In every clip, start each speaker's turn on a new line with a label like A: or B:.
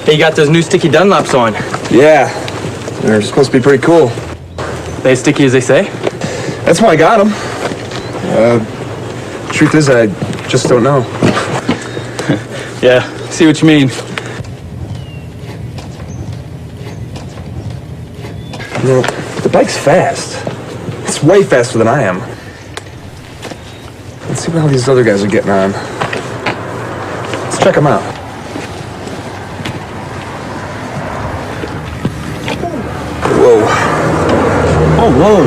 A: Hey, you got those new sticky Dunlops on.
B: Yeah, they're supposed to be pretty cool.
A: They as sticky as they say?
B: That's why I got them. Truth is, I just don't know.
A: Yeah, see what you mean.
B: You know, the bike's fast. It's way faster than I am. Let's see how these other guys are getting on. Let's check them out. Whoa.
A: Oh, whoa.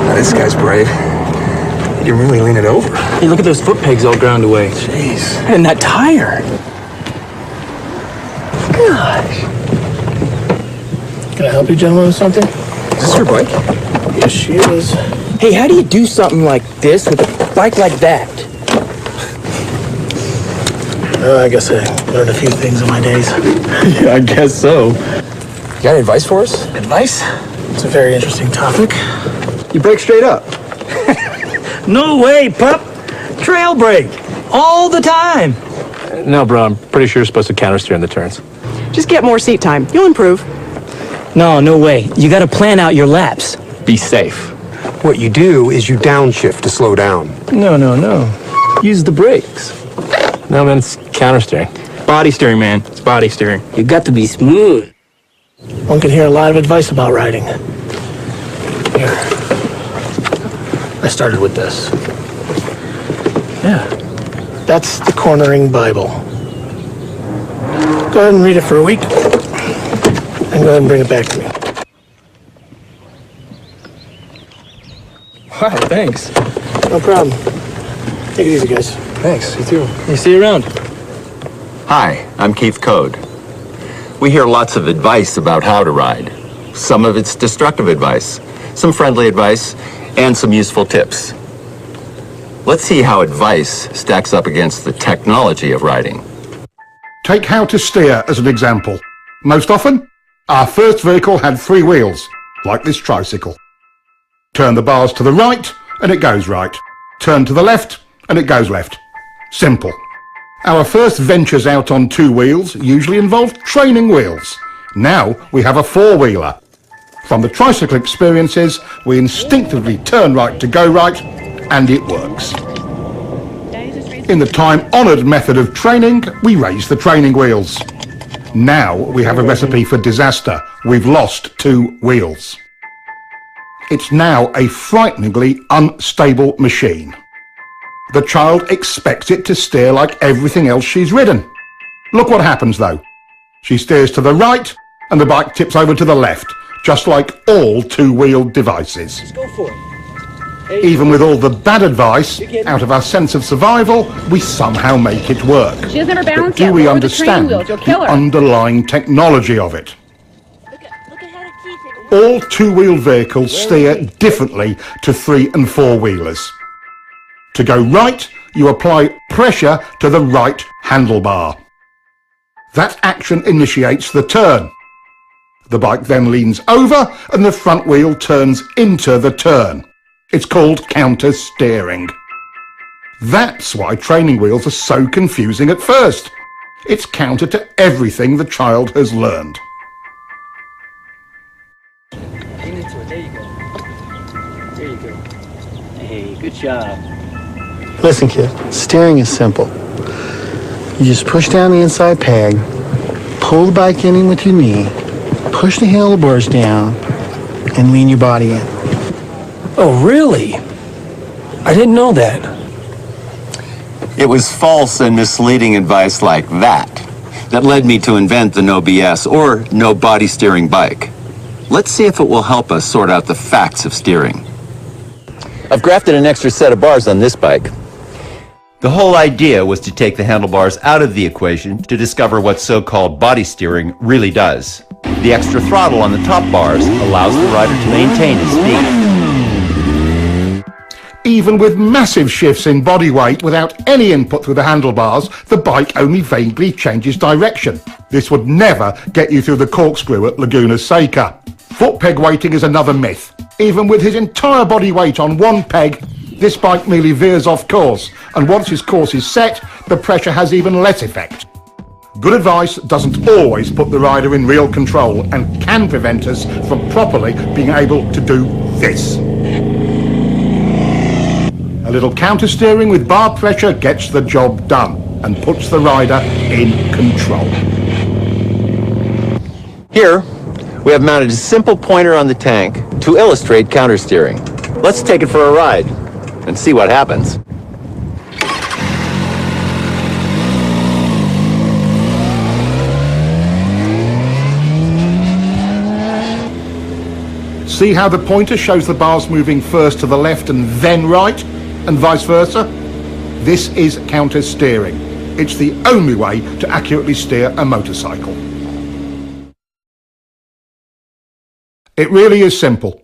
B: Now, this guy's brave. He can really lean it over.
A: Hey, look at those foot pegs all ground away.
B: Jeez.
A: And that tire.
C: Gosh. Can I help you gentlemen with something?
B: Is this your bike?
C: Yes, she is.
A: Hey, how do you do something like this with a bike like that?
C: I guess I learned a few things in my days.
A: Yeah, I guess so.
B: You got any advice for us?
C: Advice? It's a very interesting topic.
B: You brake straight up.
A: No way, pup. Trail brake. All the time.
D: No, bro, I'm pretty sure you're supposed to counter steer in the turns.
E: Just get more seat time. You'll improve.
A: No way. You gotta plan out your laps.
D: Be safe.
F: What you do is you downshift to slow down.
A: No. Use the brakes.
D: No, man, it's counter steering.
A: Body steering, man. It's body steering.
G: You got to be smooth.
C: One can hear a lot of advice about riding. Here. I started with this. Yeah. That's the Cornering Bible. Go ahead and read it for a week. And go ahead and bring it back to me.
A: Wow, thanks.
C: No problem. Take it easy, guys.
B: Thanks, you too.
A: You see you around.
H: Hi, I'm Keith Code. We hear lots of advice about how to ride. Some of it's destructive advice, some friendly advice, and some useful tips. Let's see how advice stacks up against the technology of riding.
I: Take how to steer as an example. Most often, our first vehicle had 3 wheels, like this tricycle. Turn the bars to the right, and it goes right. Turn to the left, and it goes left. Simple. Our first ventures out on 2 wheels usually involved training wheels. Now we have a 4-wheeler. From the tricycle experiences, we instinctively turn right to go right, and it works. In the time-honoured method of training, we raise the training wheels. Now we have a recipe for disaster. We've lost 2 wheels. It's now a frighteningly unstable machine. The child expects it to steer like everything else she's ridden. Look what happens though. She steers to the right and the bike tips over to the left, just like all 2-wheeled devices.
A: Just go for it.
I: Even with all the bad advice, out of our sense of survival, we somehow make it work.
E: She has never
I: But
E: balanced
I: do
E: yet.
I: we
E: Lower the training
I: understand
E: wheels. You'll kill
I: the
E: her.
I: underlying technology of it? All 2-wheeled vehicles steer differently to 3- and 4-wheelers. To go right, you apply pressure to the right handlebar. That action initiates the turn. The bike then leans over and the front wheel turns into the turn. It's called counter steering. That's why training wheels are so confusing at first. It's counter to everything the child has learned.
G: There you go. Hey, good job.
J: Listen, kid, steering is simple. You just push down the inside peg, pull the bike in with your knee, push the handlebars down, and lean your body in.
A: Oh, really? I didn't know that.
H: It was false and misleading advice like that that led me to invent the no BS or no body steering bike. Let's see if it will help us sort out the facts of steering. I've grafted an extra set of bars on this bike. The whole idea was to take the handlebars out of the equation to discover what so-called body steering really does. The extra throttle on the top bars allows the rider to maintain his speed.
I: Even with massive shifts in body weight without any input through the handlebars, the bike only vaguely changes direction. This would never get you through the corkscrew at Laguna Seca. Foot peg weighting is another myth. Even with his entire body weight on one peg, this bike merely veers off course, and once his course is set, the pressure has even less effect. Good advice doesn't always put the rider in real control and can prevent us from properly being able to do this. A little counter-steering with bar pressure gets the job done and puts the rider in control.
H: Here, we have mounted a simple pointer on the tank to illustrate countersteering. Let's take it for a ride and see what happens.
I: See how the pointer shows the bars moving first to the left and then right, and vice versa? This is counter-steering. It's the only way to accurately steer a motorcycle. It really is simple.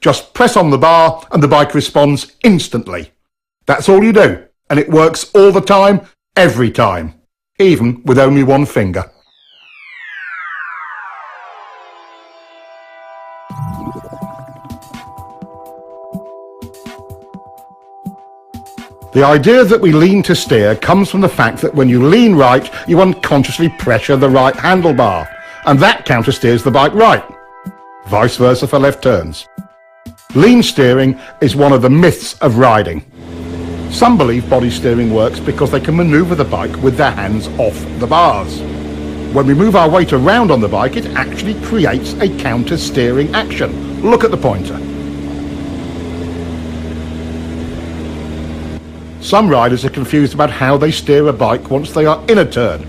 I: Just press on the bar and the bike responds instantly. That's all you do, and it works all the time, every time, even with only one finger. The idea that we lean to steer comes from the fact that when you lean right, you unconsciously pressure the right handlebar, and that counter-steers the bike right. Vice versa for left turns. Lean steering is one of the myths of riding. Some believe body steering works because they can maneuver the bike with their hands off the bars. When we move our weight around on the bike, it actually creates a counter-steering action. Look at the pointer. Some riders are confused about how they steer a bike once they are in a turn.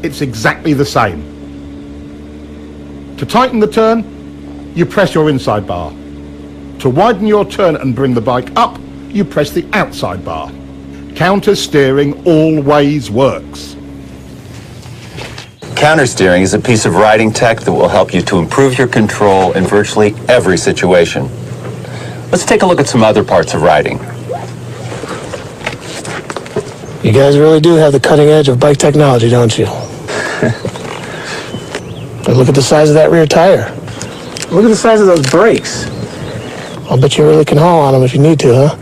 I: It's exactly the same. To tighten the turn, you press your inside bar. To widen your turn and bring the bike up, you press the outside bar. Counter-steering always works.
H: Countersteering is a piece of riding tech that will help you to improve your control in virtually every situation. Let's take a look at some other parts of riding.
C: You guys really do have the cutting edge of bike technology, don't you? But look at the size of that rear tire. Look at the size of those brakes. I'll bet you really can haul on them if you need to, huh?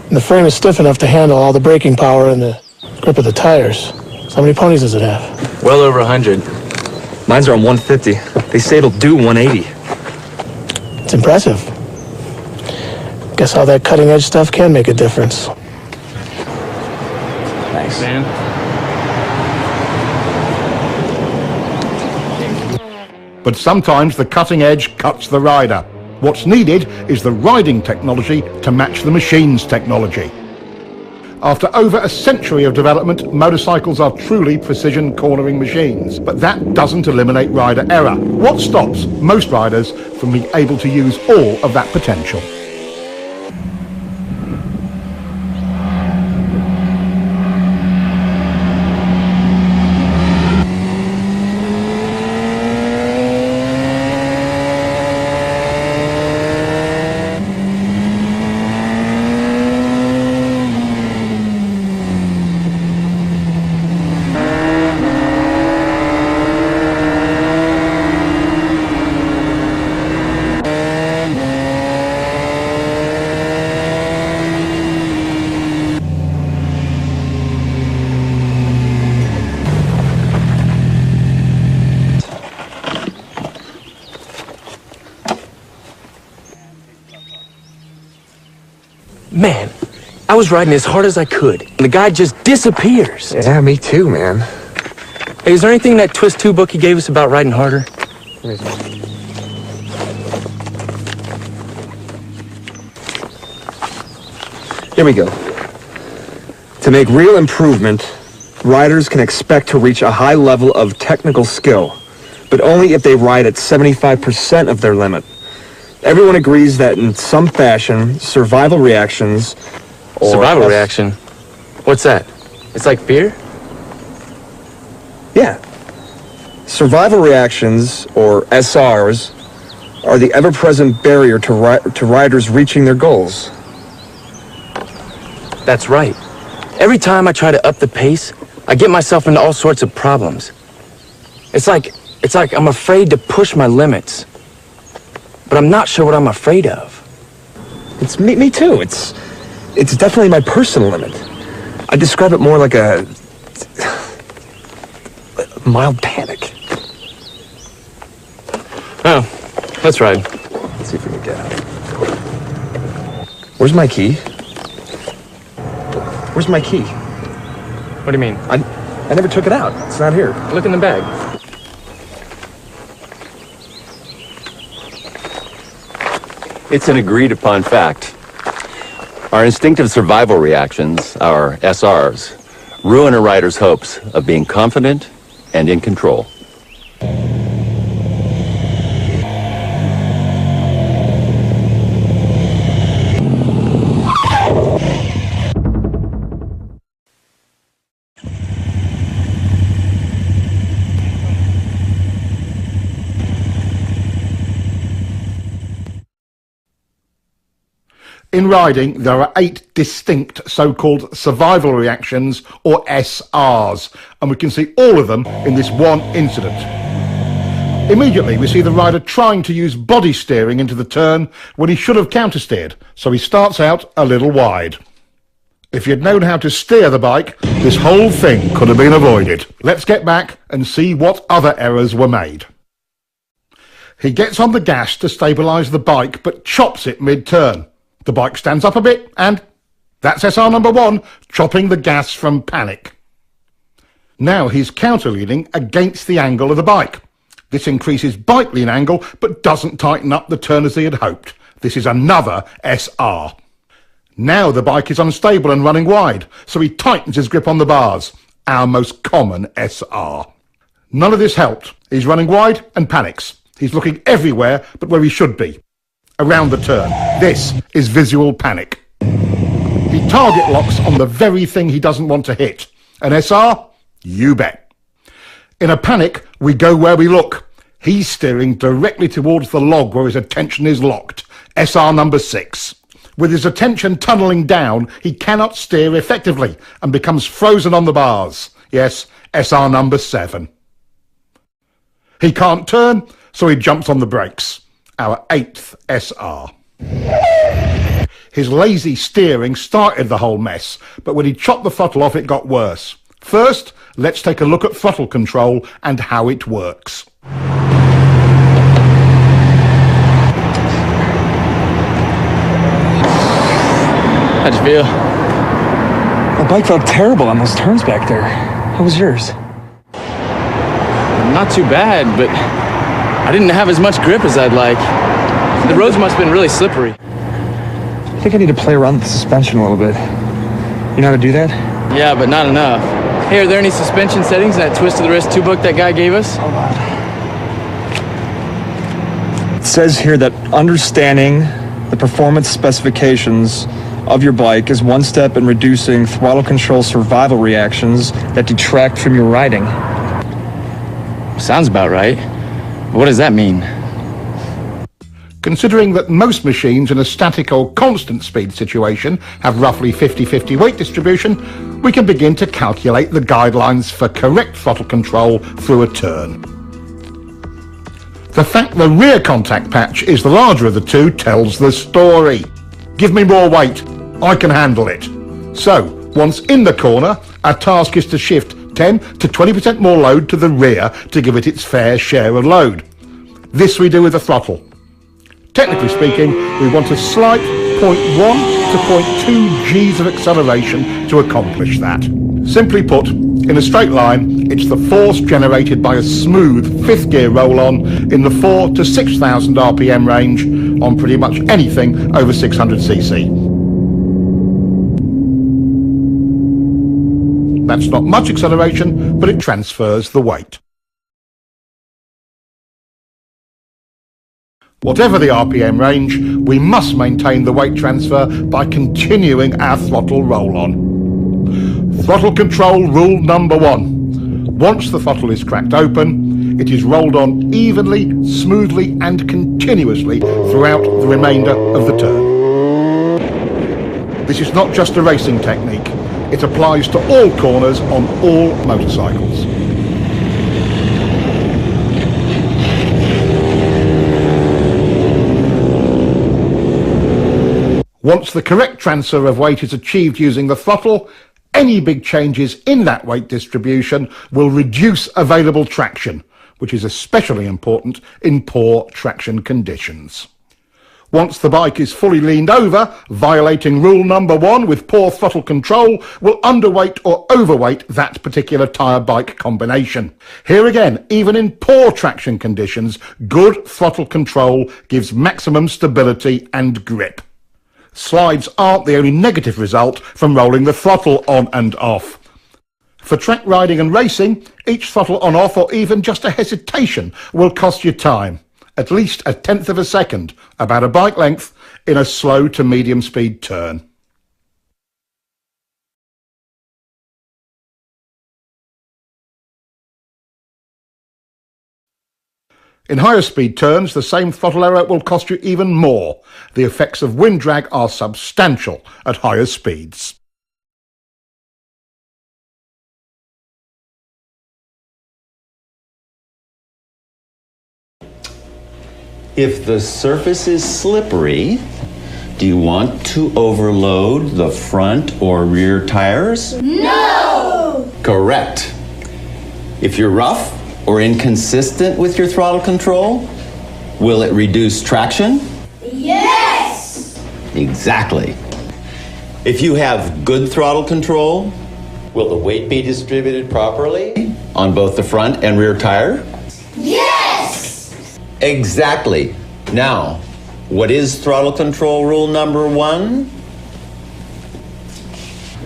C: And the frame is stiff enough to handle all the braking power and the grip of the tires. So how many ponies does it have?
B: Well over 100. Mine's are on 150. They say it'll do 180.
C: It's impressive. Guess all that cutting edge stuff can make a difference.
B: Thanks, man.
I: But sometimes the cutting edge cuts the rider. What's needed is the riding technology to match the machine's technology. After over a century of development, motorcycles are truly precision cornering machines. But that doesn't eliminate rider error. What stops most riders from being able to use all of that potential?
B: Man, I was riding as hard as I could, and the guy just disappears.
F: Yeah, me too, man.
B: Hey, is there anything in that Twist 2 book he gave us about riding harder?
F: Here we go. To make real improvement, riders can expect to reach a high level of technical skill, but only if they ride at 75% of their limit. Everyone agrees that in some fashion, survival reactions or...
B: Survival reaction? What's that? It's like fear?
F: Yeah. Survival reactions, or SRs, are the ever-present barrier to riders reaching their goals.
B: That's right. Every time I try to up the pace, I get myself into all sorts of problems. It's like I'm afraid to push my limits. But I'm not sure what I'm afraid of.
F: It's me too. It's definitely my personal limit. I describe it more like Mild panic.
D: Oh, let's ride.
F: Let's see if we can get out. Where's my key? Where's my key?
D: What do you mean?
F: I never took it out. It's not here.
D: Look in the bag.
H: It's an agreed upon fact. Our instinctive survival reactions, our SRs, ruin a rider's hopes of being confident and in control.
I: In riding, there are 8 distinct so-called survival reactions, or SRs, and we can see all of them in this one incident. Immediately, we see the rider trying to use body steering into the turn when he should have countersteered, so he starts out a little wide. If you'd known how to steer the bike, this whole thing could have been avoided. Let's get back and see what other errors were made. He gets on the gas to stabilise the bike, but chops it mid-turn. The bike stands up a bit, and that's SR number 1, chopping the gas from panic. Now he's counterleaning against the angle of the bike. This increases bike lean angle, but doesn't tighten up the turn as he had hoped. This is another SR. Now the bike is unstable and running wide, so he tightens his grip on the bars, our most common SR. None of this helped. He's running wide and panics. He's looking everywhere but where he should be. Around the turn. This is visual panic. He target locks on the very thing he doesn't want to hit. An SR? You bet. In a panic, we go where we look. He's steering directly towards the log where his attention is locked. SR number 6. With his attention tunnelling down, he cannot steer effectively and becomes frozen on the bars. Yes, SR number 7. He can't turn, so he jumps on the brakes. Our 8th SR. His lazy steering started the whole mess, but when he chopped the throttle off, it got worse. First, let's take a look at throttle control and how it works.
B: How'd you feel?
F: The bike felt terrible on those turns back there. How was yours?
B: Not too bad, but I didn't have as much grip as I'd like. The roads must have been really slippery.
F: I think I need to play around with the suspension a little bit. You know how to do that?
B: Yeah, but not enough. Hey, are there any suspension settings in that twist of the wrist 2-book that guy gave us?
F: Hold on. It says here that understanding the performance specifications of your bike is one step in reducing throttle control survival reactions that detract from your riding.
B: Sounds about right. What does that mean?
I: Considering that most machines in a static or constant speed situation have roughly 50-50 weight distribution, we can begin to calculate the guidelines for correct throttle control through a turn. The fact the rear contact patch is the larger of the two tells the story. Give me more weight, I can handle it. So, once in the corner, our task is to shift 10 to 20% more load to the rear to give it its fair share of load. This we do with the throttle. Technically speaking, we want a slight 0.1 to 0.2 Gs of acceleration to accomplish that. Simply put, in a straight line, it's the force generated by a smooth 5th gear roll-on in the 4,000 to 6,000 RPM range on pretty much anything over 600cc. That's not much acceleration, but it transfers the weight. Whatever the RPM range, we must maintain the weight transfer by continuing our throttle roll-on. Throttle control rule number 1. Once the throttle is cracked open, it is rolled on evenly, smoothly and continuously throughout the remainder of the turn. This is not just a racing technique. It applies to all corners on all motorcycles. Once the correct transfer of weight is achieved using the throttle, Any big changes in that weight distribution will reduce available traction, which is especially important in poor traction conditions. Once the bike is fully leaned over, violating rule number 1 with poor throttle control will underweight or overweight that particular tyre bike combination. Here again, even in poor traction conditions, good throttle control gives maximum stability and grip. Slides aren't the only negative result from rolling the throttle on and off. For track riding and racing, each throttle on-off or even just a hesitation will cost you time. At least 1/10 of a second, about a bike length, in a slow to medium speed turn. In higher speed turns, the same throttle error will cost you even more. The effects of wind drag are substantial at higher speeds.
H: If the surface is slippery, do you want to overload the front or rear tires?
K: No!
H: Correct. If you're rough or inconsistent with your throttle control, will it reduce traction?
K: Yes!
H: Exactly. If you have good throttle control, will the weight be distributed properly on both the front and rear tire?
K: Yes!
H: Exactly. Now, what is throttle control rule number 1?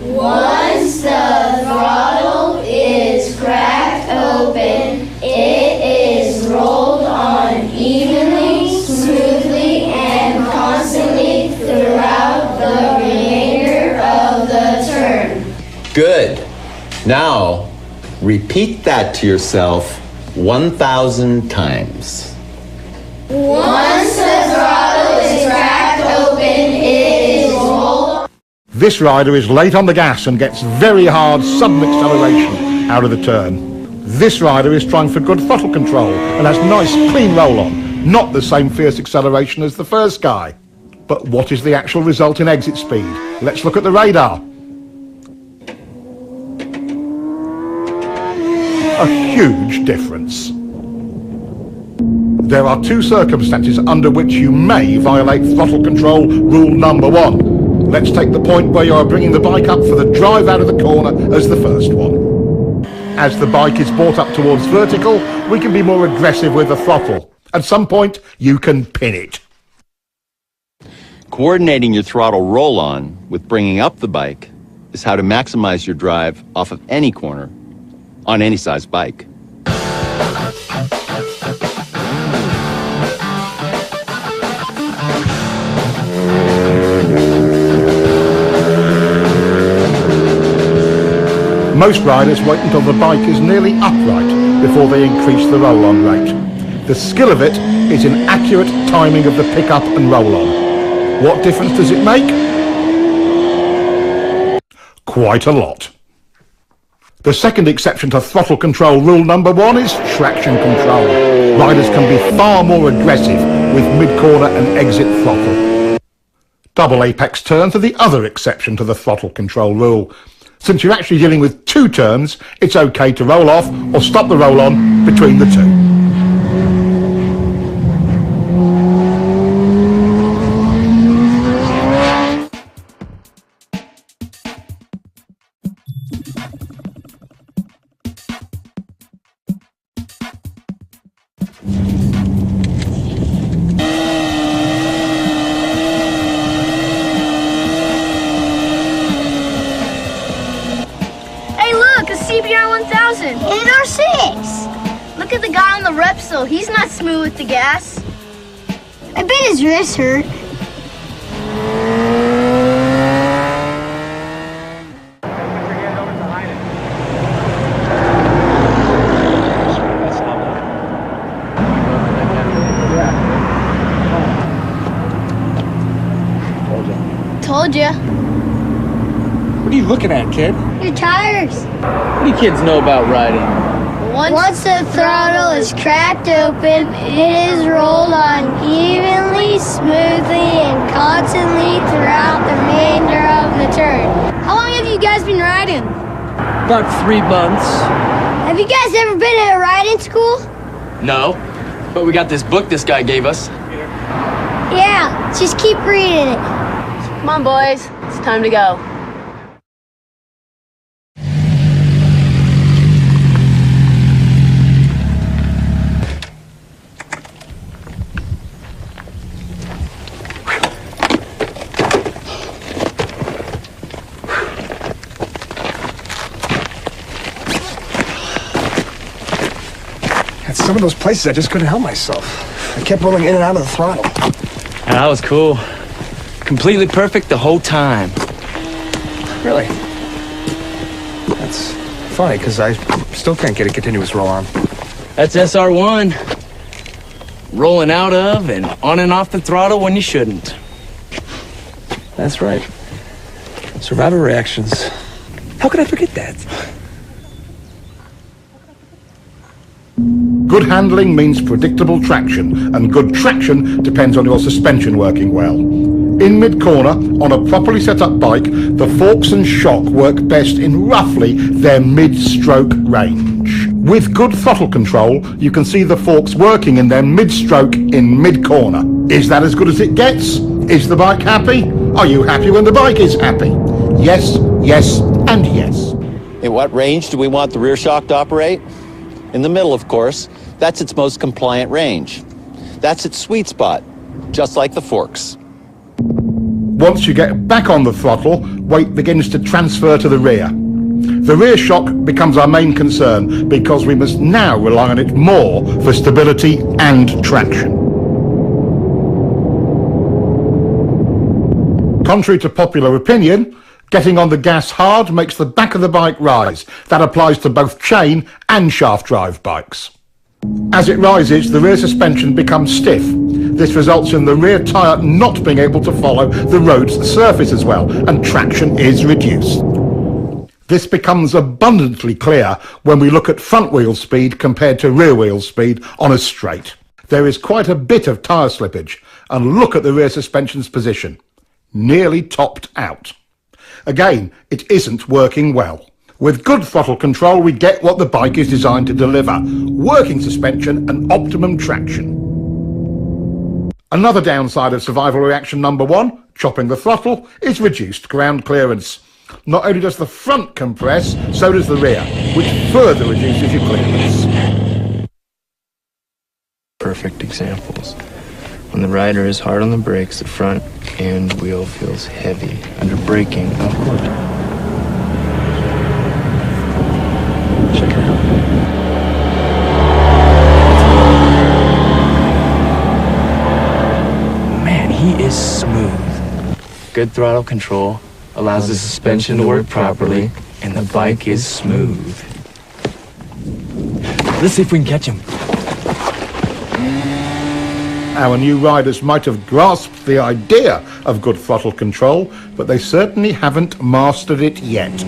K: Once the throttle is cracked open, it is rolled on evenly, smoothly, and constantly throughout the remainder of the turn.
H: Good. Now, repeat that to yourself 1,000 times.
K: Once the throttle is cracked open, it is rolled.
I: This rider is late on the gas and gets very hard sudden acceleration out of the turn. This rider is trying for good throttle control and has nice clean roll on, not the same fierce acceleration as the first guy. But what is the actual result in exit speed? Let's look at the radar. A huge difference. There are 2 circumstances under which you may violate throttle control rule number 1. Let's take the point where you are bringing the bike up for the drive out of the corner as the first one. As the bike is brought up towards vertical, we can be more aggressive with the throttle. At some point, you can pin it.
H: Coordinating your throttle roll-on with bringing up the bike is how to maximize your drive off of any corner on any size bike.
I: Most riders wait until the bike is nearly upright before they increase the roll-on rate. The skill of it is in accurate timing of the pick-up and roll-on. What difference does it make? Quite a lot. The second exception to throttle control rule number 1 is traction control. Riders can be far more aggressive with mid-corner and exit throttle. Double apex turns are the other exception to the throttle control rule. Since you're actually dealing with 2 turns, it's okay to roll off or stop the roll-on between the 2.
L: CBR 1000. In our 6. Look at the guy on the Repsol. He's not smooth with the gas. I bet his wrist hurt. Told ya.
C: What are you looking at, kid?
L: Your tires.
D: What do you kids know about riding?
L: Once the throttle is cracked open, it is rolled on evenly, smoothly, and constantly throughout the remainder of the turn. How long have you guys been riding? been?
D: About 3 months.
L: Have you guys ever been at a riding school?
B: No, but we got this book this guy gave us.
L: Yeah, just keep reading it.
E: Come on, boys. It's time to go.
F: At some of those places, I just couldn't help myself. I kept rolling in and out of the throttle.
B: Yeah, that was cool. Completely perfect the whole time.
F: Really? That's funny, because I still can't get a continuous roll on.
B: That's SR1. Rolling out of and on and off the throttle when you shouldn't.
F: That's right. Survivor reactions. How could I forget that?
I: Good handling means predictable traction, and good traction depends on your suspension working well. In mid-corner, on a properly set up bike, the forks and shock work best in roughly their mid-stroke range. With good throttle control, you can see the forks working in their mid-stroke in mid-corner. Is that as good as it gets? Is the bike happy? Are you happy when the bike is happy? Yes, yes, and yes.
H: At what range do we want the rear shock to operate? In the middle, of course. That's its most compliant range. That's its sweet spot, just like the forks.
I: Once you get back on the throttle, weight begins to transfer to the rear. The rear shock becomes our main concern because we must now rely on it more for stability and traction. Contrary to popular opinion, getting on the gas hard makes the back of the bike rise. That applies to both chain and shaft drive bikes. As it rises, the rear suspension becomes stiff. This results in the rear tyre not being able to follow the road's surface as well, and traction is reduced. This becomes abundantly clear when we look at front wheel speed compared to rear wheel speed on a straight. There is quite a bit of tyre slippage, and look at the rear suspension's position. Nearly topped out. Again, it isn't working well. With good throttle control, we get what the bike is designed to deliver: working suspension and optimum traction. Another downside of survival reaction number 1, chopping the throttle, is reduced ground clearance. Not only does the front compress, so does the rear, which further reduces your clearance.
B: Perfect examples. When the rider is hard on the brakes, the front end wheel feels heavy. Under braking, upward. Check her out. Man, he is smooth. Good throttle control allows the suspension to work properly, and the bike is smooth. Let's see if we can catch him.
I: Our new riders might have grasped the idea of good throttle control, but they certainly haven't mastered it yet.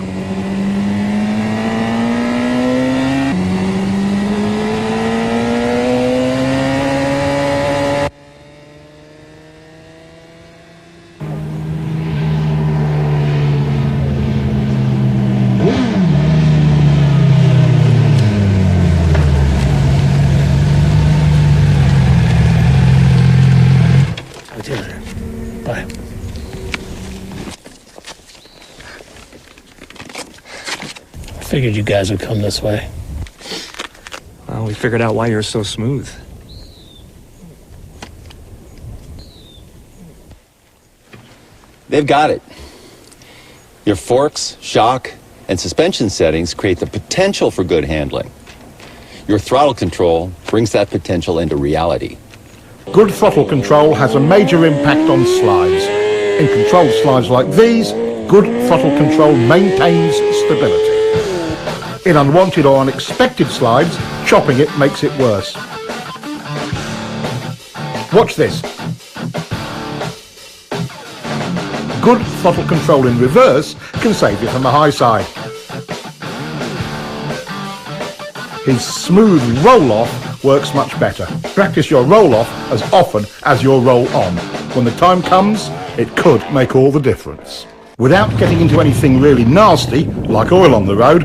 C: Bye. I figured you guys would come this way.
F: Well, we figured out why you're so smooth.
H: They've got it. Your forks, shock, and suspension settings create the potential for good handling. Your throttle control brings that potential into reality.
I: Good throttle control has a major impact on slides. In controlled slides like these, good throttle control maintains stability. In unwanted or unexpected slides, chopping it makes it worse. Watch this. Good throttle control in reverse can save you from the high side. His smooth roll-off works much better. Practice your roll-off as often as your roll-on. When the time comes, it could make all the difference. Without getting into anything really nasty, like oil on the road,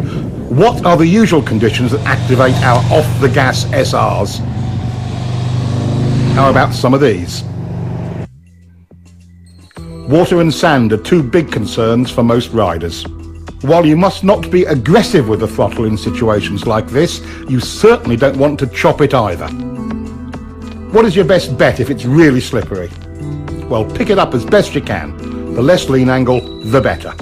I: what are the usual conditions that activate our off-the-gas SRs? How about some of these? Water and sand are two big concerns for most riders. While you must not be aggressive with the throttle in situations like this, you certainly don't want to chop it either. What is your best bet if it's really slippery? Well, pick it up as best you can. The less lean angle, the better.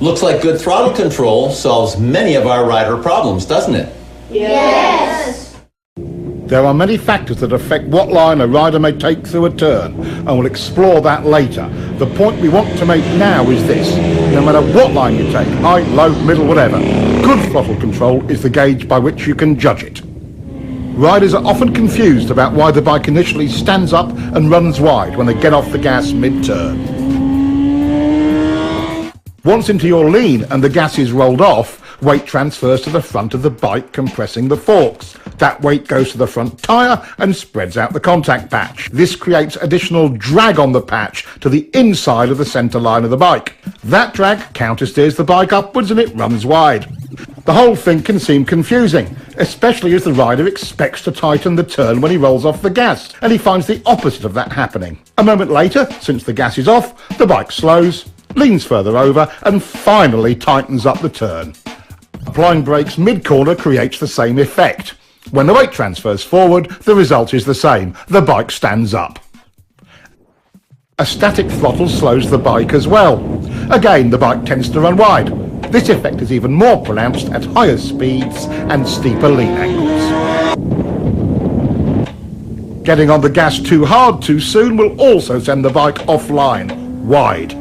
H: Looks like good throttle control solves many of our rider problems, doesn't it?
K: Yes.
I: There are many factors that affect what line a rider may take through a turn, and we'll explore that later. The point we want to make now is this: no matter what line you take, high, low, middle, whatever, good throttle control is the gauge by which you can judge it. Riders are often confused about why the bike initially stands up and runs wide when they get off the gas mid-turn. Once into your lean and the gas is rolled off, weight transfers to the front of the bike, compressing the forks. That weight goes to the front tyre and spreads out the contact patch. This creates additional drag on the patch to the inside of the centre line of the bike. That drag countersteers the bike upwards and it runs wide. The whole thing can seem confusing, especially as the rider expects to tighten the turn when he rolls off the gas, and he finds the opposite of that happening. A moment later, since the gas is off, the bike slows, leans further over, and finally tightens up the turn. Applying brakes mid-corner creates the same effect. When the weight transfers forward, the result is the same. The bike stands up. A static throttle slows the bike as well. Again, the bike tends to run wide. This effect is even more pronounced at higher speeds and steeper lean angles. Getting on the gas too hard too soon will also send the bike offline, wide.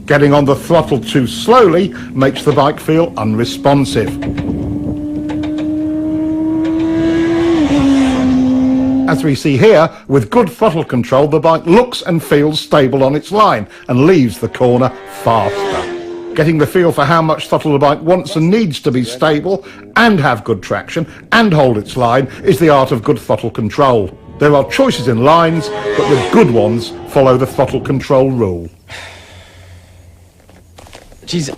I: Getting on the throttle too slowly makes the bike feel unresponsive. As we see here, with good throttle control, the bike looks and feels stable on its line and leaves the corner faster. Getting the feel for how much throttle the bike wants and needs to be stable and have good traction and hold its line is the art of good throttle control. There are choices in lines, but the good ones follow the throttle control rule.
B: Geez,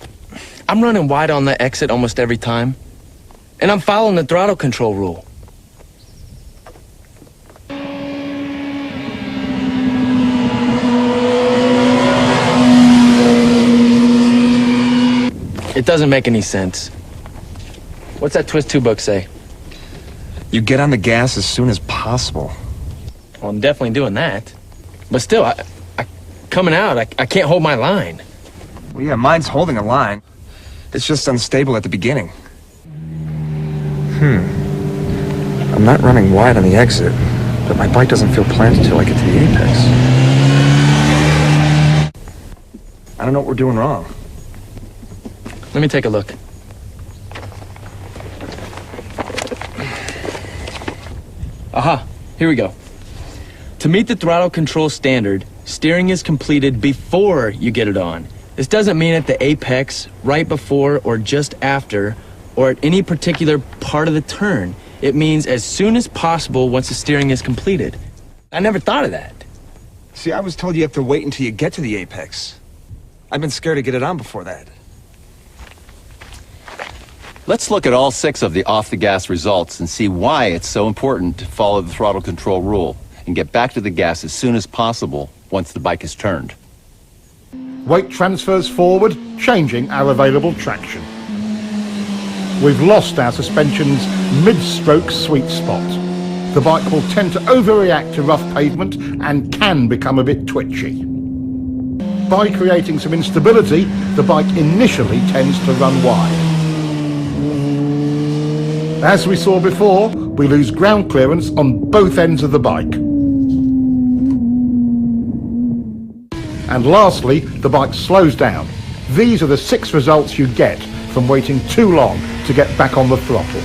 B: I'm running wide on the exit almost every time. And I'm following the throttle control rule. It doesn't make any sense. What's that Twist 2 book say?
F: You get on the gas as soon as possible.
B: Well, I'm definitely doing that. But still, coming out, I can't hold my line.
F: Well, yeah, mine's holding a line. It's just unstable at the beginning. I'm not running wide on the exit, but my bike doesn't feel planted until I get to the apex. I don't know what we're doing wrong.
B: Let me take a look. Aha, here we go. To meet the throttle control standard, steering is completed before you get it on. This doesn't mean at the apex, right before, or just after, or at any particular part of the turn. It means as soon as possible once the steering is completed. I never thought of that.
F: See, I was told you have to wait until you get to the apex. I've been scared to get it on before that.
H: Let's look at all 6 of the off-the-gas results and see why it's so important to follow the throttle control rule and get back to the gas as soon as possible once the bike is turned.
I: Weight transfers forward, changing our available traction. We've lost our suspension's mid-stroke sweet spot. The bike will tend to overreact to rough pavement and can become a bit twitchy. By creating some instability, the bike initially tends to run wide. As we saw before, we lose ground clearance on both ends of the bike. And lastly, the bike slows down. These are the 6 results you get from waiting too long to get back on the throttle.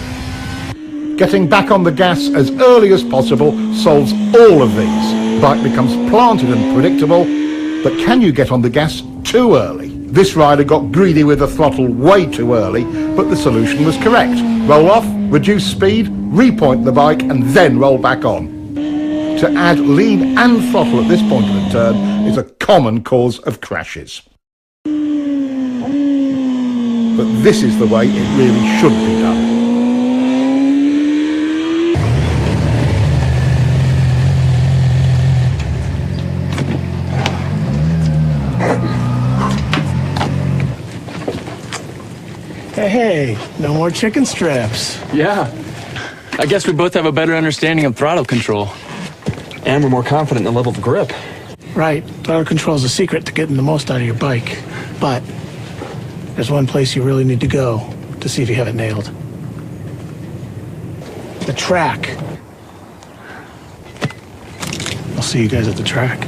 I: Getting back on the gas as early as possible solves all of these. The bike becomes planted and predictable, but can you get on the gas too early? This rider got greedy with the throttle way too early, but the solution was correct. Roll off, reduce speed, repoint the bike, and then roll back on. To add lean and throttle at this point of the turn is a common cause of crashes. But this is the way it really should be done.
C: Hey, no more chicken straps.
B: Yeah. I guess we both have a better understanding of throttle control.
F: And we're more confident in the level of grip.
C: Right, throttle control is the secret to getting the most out of your bike. But there's one place you really need to go to see if you have it nailed. The track. I'll see you guys at the track.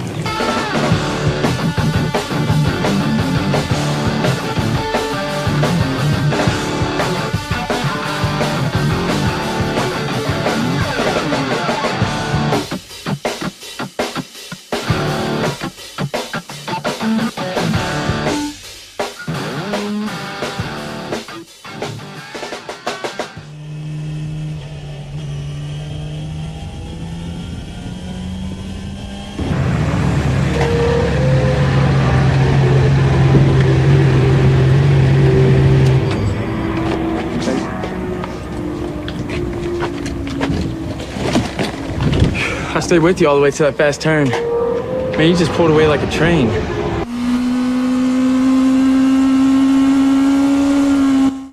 B: I stayed with you all the way to that fast turn. Man, you just pulled away like a train.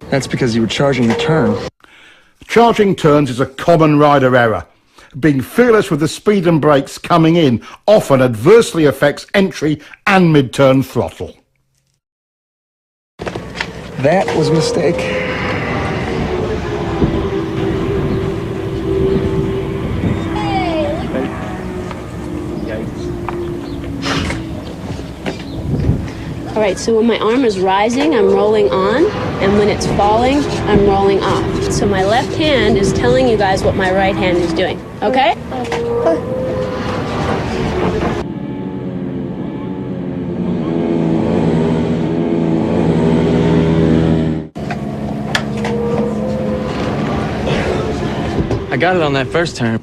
F: That's because you were charging the turn.
I: Charging turns is a common rider error. Being fearless with the speed and brakes coming in often adversely affects entry and mid-turn throttle.
F: That was a mistake.
E: All right, so when my arm is rising, I'm rolling on, and when it's falling, I'm rolling off. So my left hand is telling you guys what my right hand is doing, okay?
B: I got it on that first turn.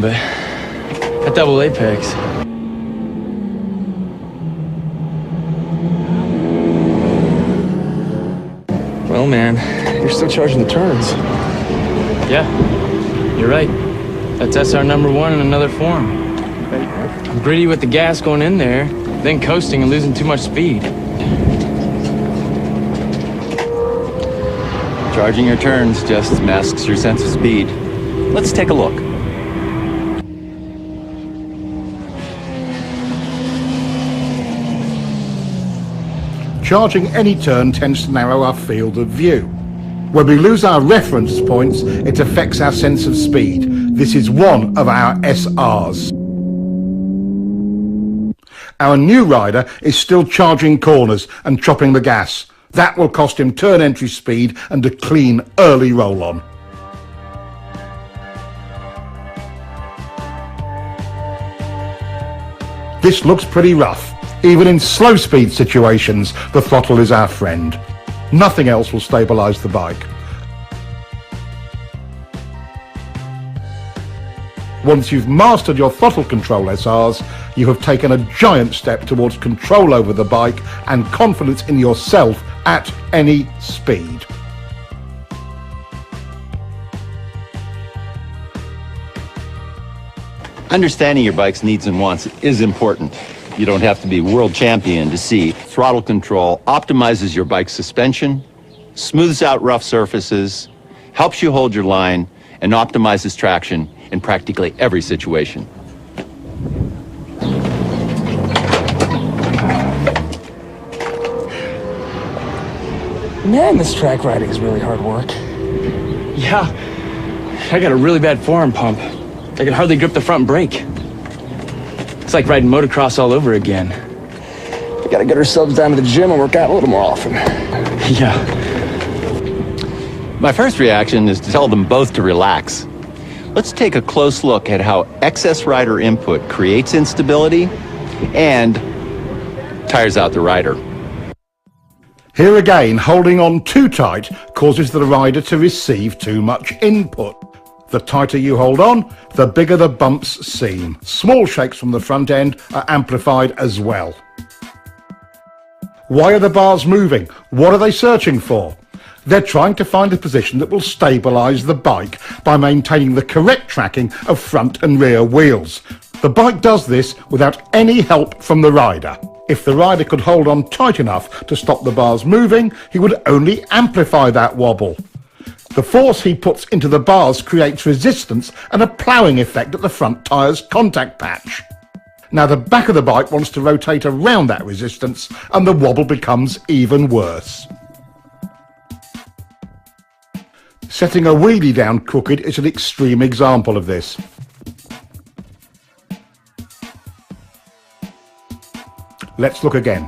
B: But at double apex.
F: Well, man, you're still charging the turns.
B: Yeah, you're right. That's SR number one in another form. I'm greedy with the gas going in there, then coasting and losing too much speed.
H: Charging your turns just masks your sense of speed. Let's take a look.
I: Charging any turn tends to narrow our field of view. When we lose our reference points, it affects our sense of speed. This is one of our SRs. Our new rider is still charging corners and chopping the gas. That will cost him turn entry speed and a clean early roll-on. This looks pretty rough. Even in slow speed situations, the throttle is our friend. Nothing else will stabilise the bike. Once you've mastered your throttle control SRs, you have taken a giant step towards control over the bike and confidence in yourself at any speed.
H: Understanding your bike's needs and wants is important. You don't have to be world champion to see throttle control optimizes your bike's suspension, smooths out rough surfaces, helps you hold your line, and optimizes traction in practically every situation.
F: Man, this track riding is really hard work.
B: Yeah, I got a really bad forearm pump. I could hardly grip the front brake. It's like riding motocross all over again.
F: We gotta get ourselves down to the gym and work out a little more often.
B: Yeah.
H: My first reaction is to tell them both to relax. let's take a close look at how excess rider input creates instability and tires out the rider.
I: Here again, holding on too tight causes the rider to receive too much input. The tighter you hold on, the bigger the bumps seem. Small shakes from the front end are amplified as well. Why are the bars moving? What are they searching for? They're trying to find a position that will stabilise the bike by maintaining the correct tracking of front and rear wheels. The bike does this without any help from the rider. If the rider could hold on tight enough to stop the bars moving, he would only amplify that wobble. The force he puts into the bars creates resistance and a ploughing effect at the front tyre's contact patch. Now the back of the bike wants to rotate around that resistance and the wobble becomes even worse. Setting a wheelie down crooked is an extreme example of this. Let's look again.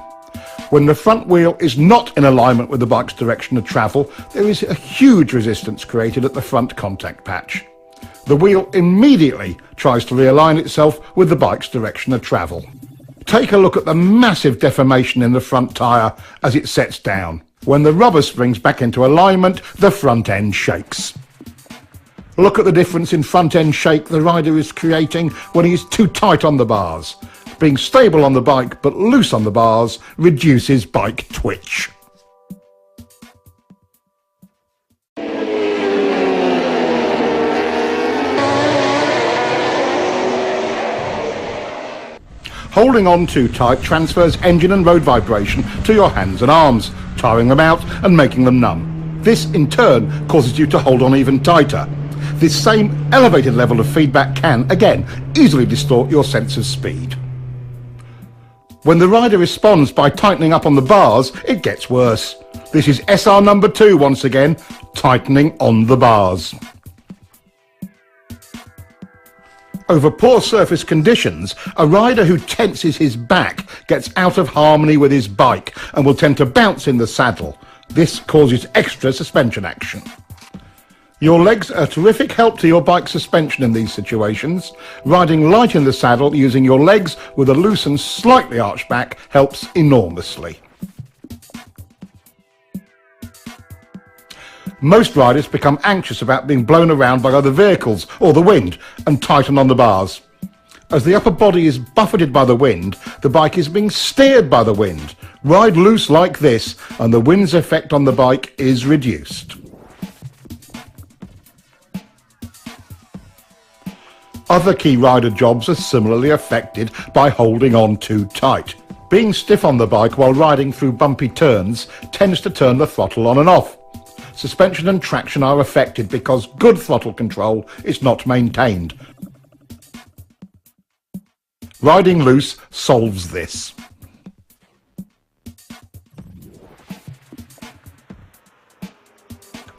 I: When the front wheel is not in alignment with the bike's direction of travel, there is a huge resistance created at the front contact patch. The wheel immediately tries to realign itself with the bike's direction of travel. Take a look at the massive deformation in the front tyre as it sets down. When the rubber springs back into alignment, the front end shakes. Look at the difference in front end shake the rider is creating when he is too tight on the bars. Being stable on the bike but loose on the bars reduces bike twitch. Holding on too tight transfers engine and road vibration to your hands and arms, tiring them out and making them numb. This in turn causes you to hold on even tighter. This same elevated level of feedback can, again, easily distort your sense of speed. When the rider responds by tightening up on the bars, it gets worse. This is SR number 2 once again, tightening on the bars. Over poor surface conditions, a rider who tenses his back gets out of harmony with his bike and will tend to bounce in the saddle. This causes extra suspension action. Your legs are a terrific help to your bike's suspension in these situations. Riding light in the saddle using your legs with a loose and slightly arched back helps enormously. Most riders become anxious about being blown around by other vehicles or the wind and tighten on the bars. As the upper body is buffeted by the wind, the bike is being steered by the wind. Ride loose like this and the wind's effect on the bike is reduced. Other key rider jobs are similarly affected by holding on too tight. Being stiff on the bike while riding through bumpy turns tends to turn the throttle on and off. Suspension and traction are affected because good throttle control is not maintained. Riding loose solves this.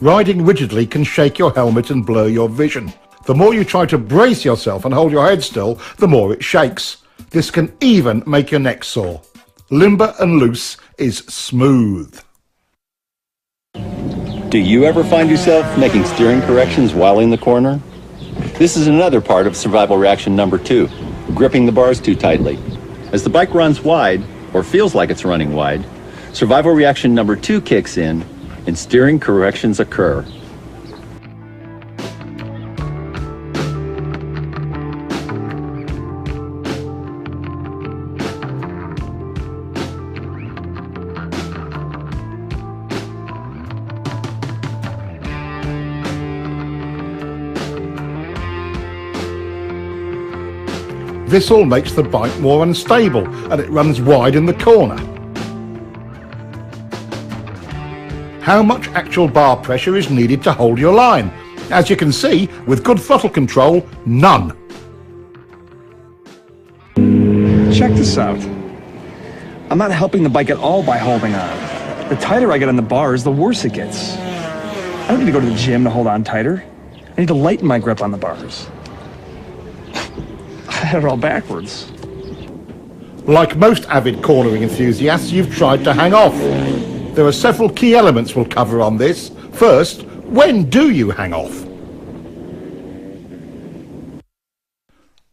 I: Riding rigidly can shake your helmet and blur your vision. The more you try to brace yourself and hold your head still, the more it shakes. This can even make your neck sore. Limber and loose is smooth.
H: Do you ever find yourself making steering corrections while in the corner? This is another part of survival reaction number 2, gripping the bars too tightly. As the bike runs wide, or feels like it's running wide, survival reaction number 2 kicks in and steering corrections occur.
I: This all makes the bike more unstable and it runs wide in the corner. How much actual bar pressure is needed to hold your line? As you can see, with good throttle control, none.
M: Check this out. I'm not helping the bike at all by holding on. The tighter I get on the bars, the worse it gets. I don't need to go to the gym to hold on tighter. I need to lighten my grip on the bars. I had it all backwards.
I: Like most avid cornering enthusiasts, you've tried to hang off. There are several key elements we'll cover on this. First, when do you hang off?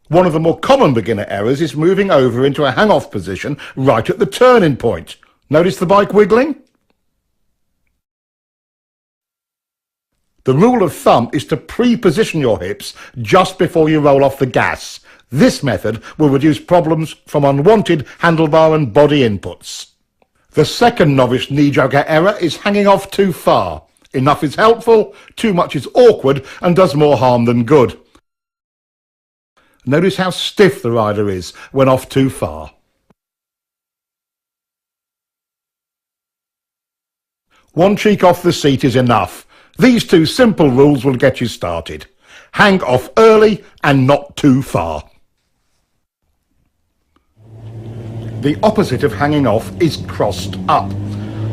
I: One of the more common beginner errors is moving over into a hang-off position right at the turning point. Notice the bike wiggling? The rule of thumb is to pre-position your hips just before you roll off the gas. This method will reduce problems from unwanted handlebar and body inputs. The second novice knee-jogger error is hanging off too far. Enough is helpful, too much is awkward and does more harm than good. Notice how stiff the rider is when off too far. One cheek off the seat is enough. These two simple rules will get you started. Hang off early and not too far. The opposite of hanging off is crossed up.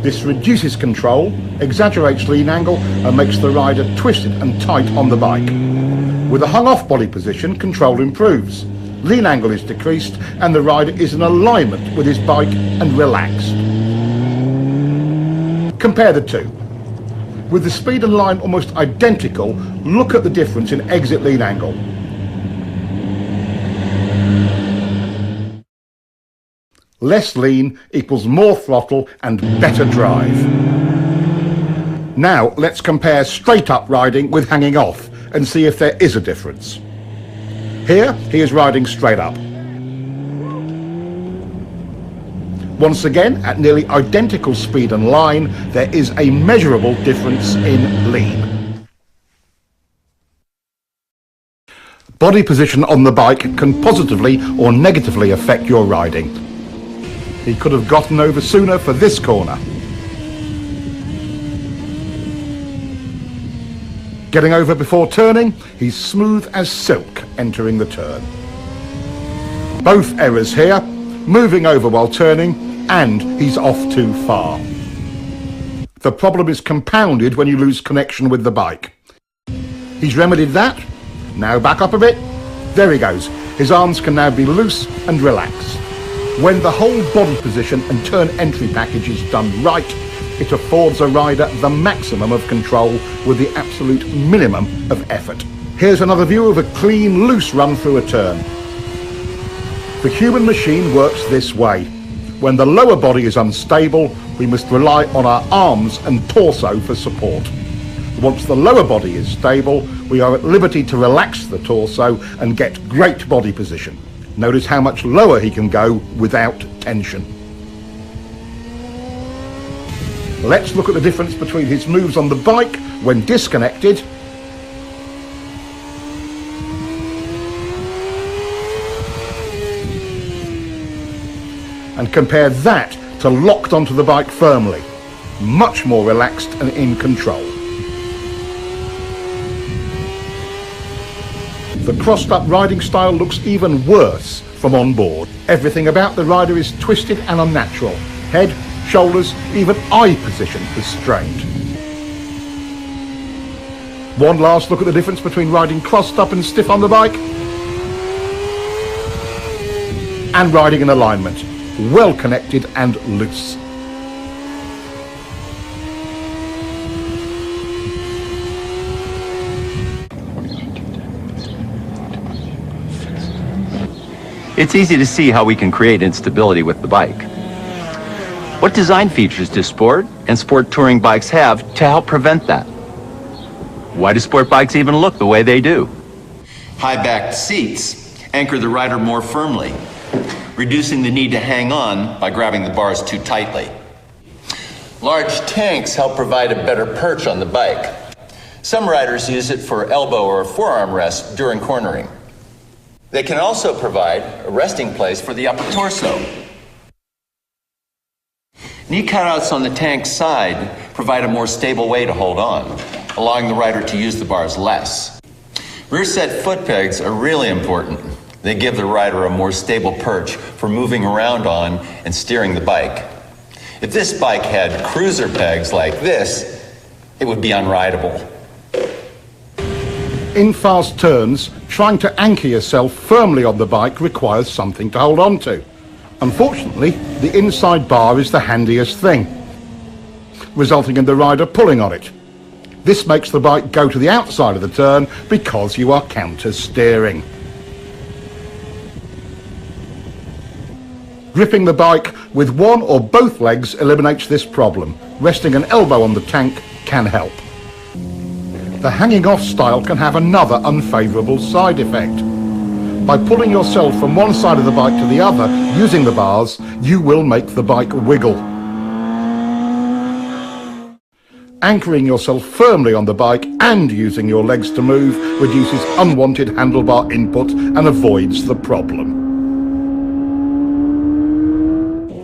I: This reduces control, exaggerates lean angle and makes the rider twisted and tight on the bike. With a hung-off body position, control improves. Lean angle is decreased and the rider is in alignment with his bike and relaxed. Compare the two. With the speed and line almost identical, look at the difference in exit lean angle. Less lean equals more throttle and better drive. Now let's compare straight up riding with hanging off and see if there is a difference. Here he is riding straight up. Once again, at nearly identical speed and line, there is a measurable difference in lean. Body position on the bike can positively or negatively affect your riding. He could have gotten over sooner for this corner. Getting over before turning, he's smooth as silk entering the turn. Both errors here, moving over while turning, and he's off too far. The problem is compounded when you lose connection with the bike. He's remedied that. Now back up a bit. There he goes. His arms can now be loose and relaxed. When the whole body position and turn entry package is done right, it affords a rider the maximum of control with the absolute minimum of effort. Here's another view of a clean, loose run through a turn. The human machine works this way. When the lower body is unstable, we must rely on our arms and torso for support. Once the lower body is stable, we are at liberty to relax the torso and get great body position. Notice how much lower he can go without tension. Let's look at the difference between his moves on the bike when disconnected and compare that to locked onto the bike firmly. Much more relaxed and in control. The crossed up riding style looks even worse from on board. Everything about the rider is twisted and unnatural. Head, shoulders, even eye position is strained. One last look at the difference between riding crossed up and stiff on the bike and riding in alignment, well connected and loose.
H: It's easy to see how we can create instability with the bike. What design features do sport and sport touring bikes have to help prevent that? Why do sport bikes even look the way they do? High-backed seats anchor the rider more firmly, reducing the need to hang on by grabbing the bars too tightly. Large tanks help provide a better perch on the bike. Some riders use it for elbow or forearm rest during cornering. They can also provide a resting place for the upper torso. Knee cutouts on the tank's side provide a more stable way to hold on, allowing the rider to use the bars less. Rear set foot pegs are really important. They give the rider a more stable perch for moving around on and steering the bike. If this bike had cruiser pegs like this, it would be unrideable.
I: In fast turns, trying to anchor yourself firmly on the bike requires something to hold on to. Unfortunately, the inside bar is the handiest thing, resulting in the rider pulling on it. This makes the bike go to the outside of the turn because you are counter steering. Gripping the bike with one or both legs eliminates this problem. Resting an elbow on the tank can help. The hanging off style can have another unfavourable side effect. By pulling yourself from one side of the bike to the other using the bars, you will make the bike wiggle. Anchoring yourself firmly on the bike and using your legs to move reduces unwanted handlebar input and avoids the problem.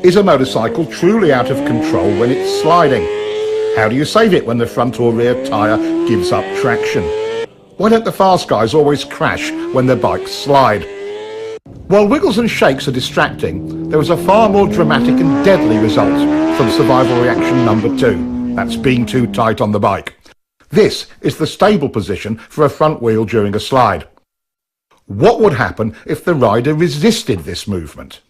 I: Is a motorcycle truly out of control when it's sliding? How do you save it when the front or rear tyre gives up traction? Why don't the fast guys always crash when their bikes slide? While wiggles and shakes are distracting, there is a far more dramatic and deadly result from survival reaction number 2. That's being too tight on the bike. This is the stable position for a front wheel during a slide. What would happen if the rider resisted this movement?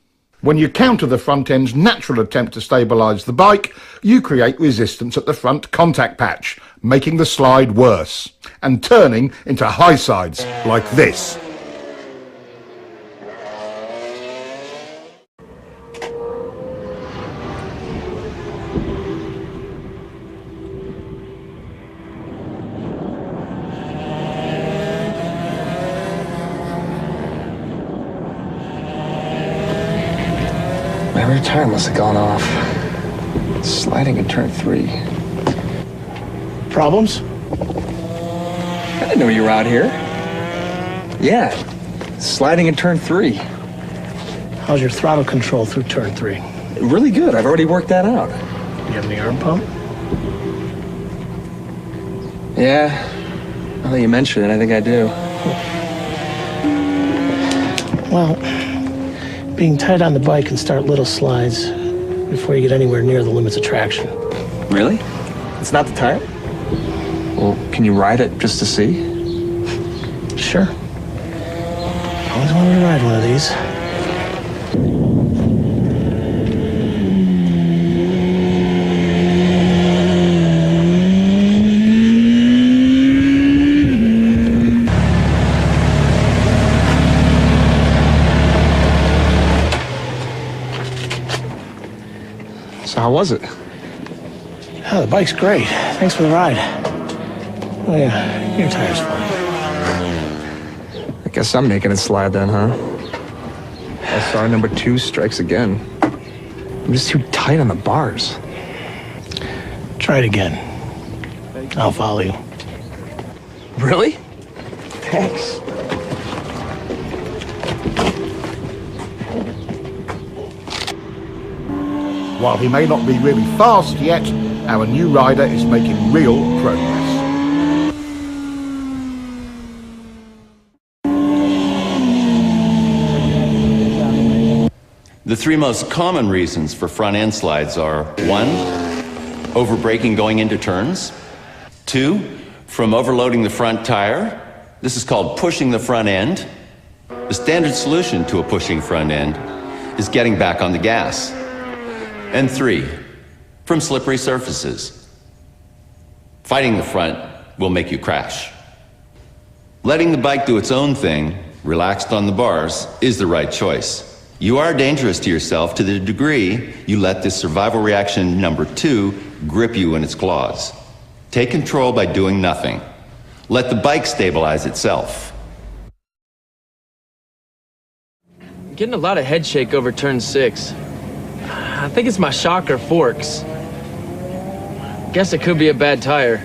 I: When you counter the front end's natural attempt to stabilise the bike, you create resistance at the front contact patch, making the slide worse, and turning into high sides like this.
M: My rear tire must have gone off. Sliding in turn 3.
C: Problems?
M: I didn't know you were out here. Yeah, sliding in turn 3.
C: How's your throttle control through turn 3?
M: Really good. I've already worked that out.
C: You have any arm pump?
M: Yeah, now that you mention it, I think I do.
C: Well, being tight on the bike can start little slides before you get anywhere near the limits of traction.
M: Really? It's not the tire? Well, can you ride it just to see?
C: Sure. Always wanted to ride one of these.
M: So how was it?
C: Oh, the bike's great. Thanks for the ride. Oh yeah, your tire's fine.
M: I guess I'm making it slide then, huh? SR number 2 strikes again. I'm just too tight on the bars.
C: Try it again. I'll follow you.
M: Really? Thanks.
I: While he may not be really fast yet, our new rider is making real progress.
H: The 3 most common reasons for front end slides are 1, over-braking going into turns. 2, from overloading the front tire. This is called pushing the front end. The standard solution to a pushing front end is getting back on the gas. And 3, from slippery surfaces. Fighting the front will make you crash. Letting the bike do its own thing, relaxed on the bars, is the right choice. You are dangerous to yourself to the degree you let this survival reaction number 2 grip you in its claws. Take control by doing nothing. Let the bike stabilize itself.
B: I'm getting a lot of head shake over turn 6. I think it's my shock or forks. Guess it could be a bad tire.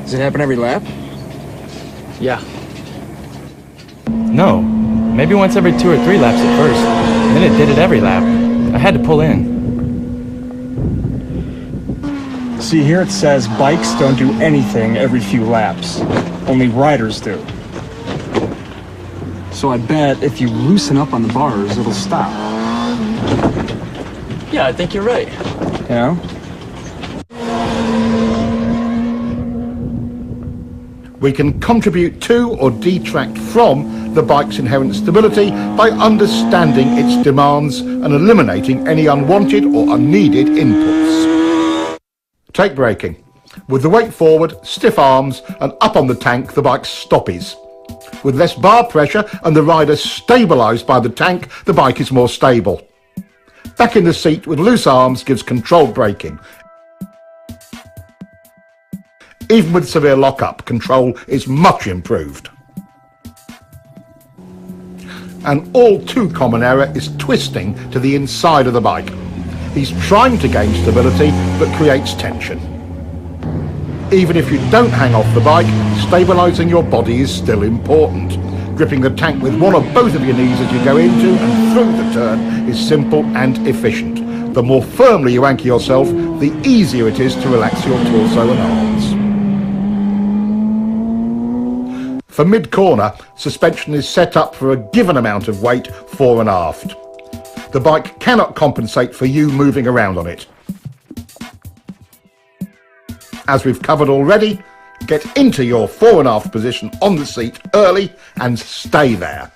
M: Does it happen every lap?
B: Yeah.
N: No. Maybe once every 2 or 3 laps at first. Then it did it every lap. I had to pull in.
M: See, here it says bikes don't do anything every few laps. Only riders do. So I bet if you loosen up on the bars, it'll stop.
B: Yeah, I think you're right.
M: Yeah?
I: We can contribute to or detract from the bike's inherent stability by understanding its demands and eliminating any unwanted or unneeded inputs. Take braking. With the weight forward, stiff arms, and up on the tank, the bike stoppies. With less bar pressure and the rider stabilised by the tank, the bike is more stable. Back in the seat with loose arms gives controlled braking. Even with severe lock-up, control is much improved. An all too common error is twisting to the inside of the bike. He's trying to gain stability, but creates tension. Even if you don't hang off the bike, stabilising your body is still important. Gripping the tank with one or both of your knees as you go into and through the turn is simple and efficient. The more firmly you anchor yourself, the easier it is to relax your torso and arms. For mid-corner, suspension is set up for a given amount of weight fore and aft. The bike cannot compensate for you moving around on it. As we've covered already, get into your fore and aft position on the seat early and stay there.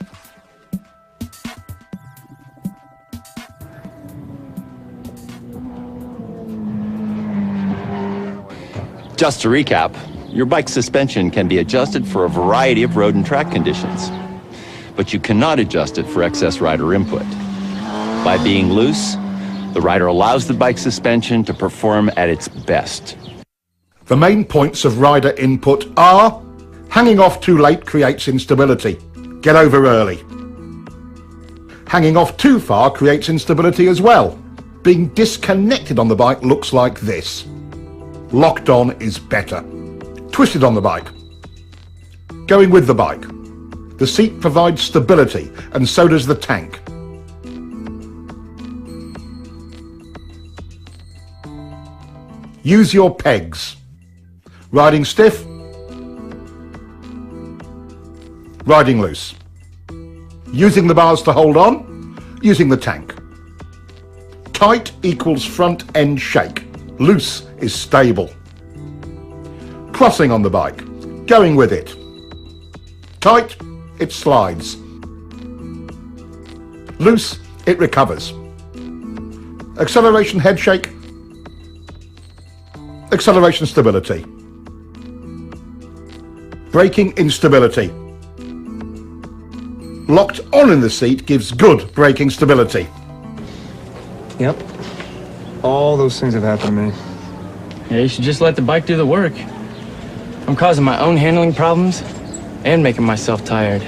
H: Just to recap, your bike's suspension can be adjusted for a variety of road and track conditions, but you cannot adjust it for excess rider input. By being loose, the rider allows the bike's suspension to perform at its best.
I: The main points of rider input are: hanging off too late creates instability. Get over early. Hanging off too far creates instability as well. Being disconnected on the bike looks like this. Locked on is better. Twisted on the bike. Going with the bike. The seat provides stability, and so does the tank. Use your pegs. Riding stiff. Riding loose. Using the bars to hold on. Using the tank. Tight equals front end shake. Loose is stable. Crossing on the bike. Going with it. Tight, it slides. Loose, it recovers. Acceleration head shake. Acceleration stability. Braking instability. Locked on in the seat gives good braking stability.
M: Yep. All those things have happened to me.
B: Yeah, you should just let the bike do the work. I'm causing my own handling problems and making myself tired.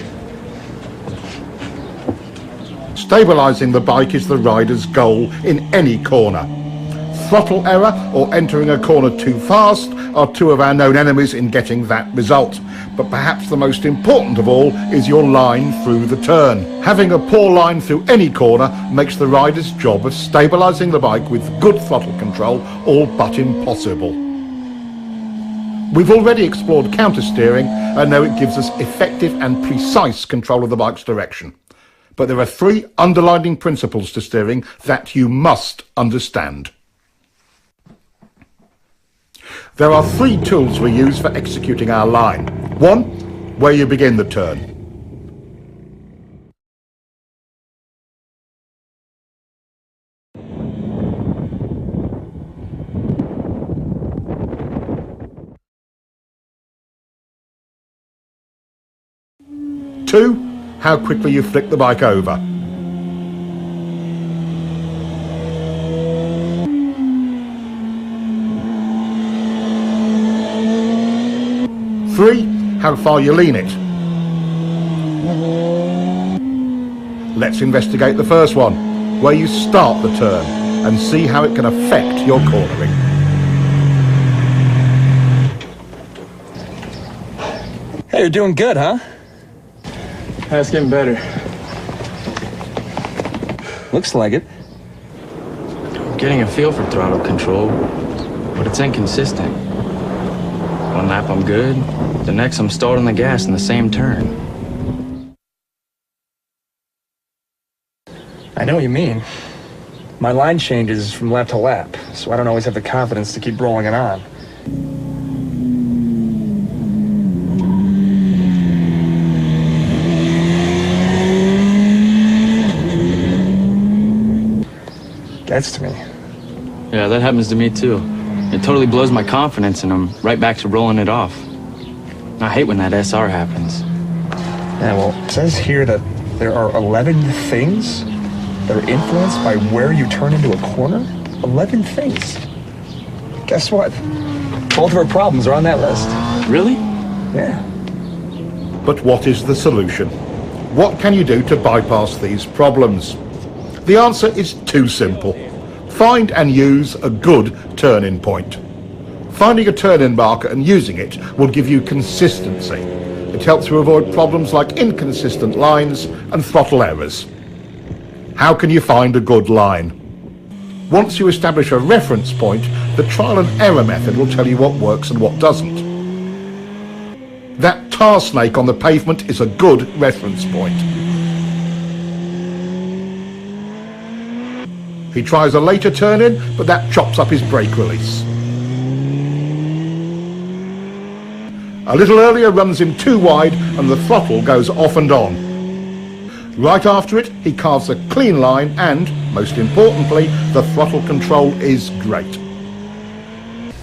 I: Stabilising the bike is the rider's goal in any corner. Throttle error or entering a corner too fast are two of our known enemies in getting that result. But perhaps the most important of all is your line through the turn. Having a poor line through any corner makes the rider's job of stabilising the bike with good throttle control all but impossible. We've already explored counter-steering and know it gives us effective and precise control of the bike's direction. But there are three underlying principles to steering that you must understand. There are three tools we use for executing our line. One, where you begin the turn. Two, how quickly you flick the bike over. Three, how far you lean it. Let's investigate the first one, where you start the turn, and see how it can affect your cornering.
M: Hey, you're doing good, huh?
B: That's getting better.
M: Looks like it.
B: I'm getting a feel for throttle control, but it's inconsistent. One lap I'm good, the next I'm stalled on the gas in the same turn.
M: I know what you mean. My line changes from lap to lap, so I don't always have the confidence to keep rolling it on. Gets to me.
B: Yeah, that happens to me too. It totally blows my confidence and I'm right back to rolling it off. I hate when that SR happens.
M: Yeah, well, it says here that there are 11 things that are influenced by where you turn into a corner? 11 things. Guess what? Both of our problems are on that list.
B: Really?
M: Yeah.
I: But what is the solution? What can you do to bypass these problems? The answer is too simple. Find and use a good turn-in point. Finding a turn-in marker and using it will give you consistency. It helps you avoid problems like inconsistent lines and throttle errors. How can you find a good line? Once you establish a reference point, the trial and error method will tell you what works and what doesn't. That tar snake on the pavement is a good reference point. He tries a later turn-in, but that chops up his brake release. A little earlier runs him too wide and the throttle goes off and on. Right after it, he carves a clean line and, most importantly, the throttle control is great.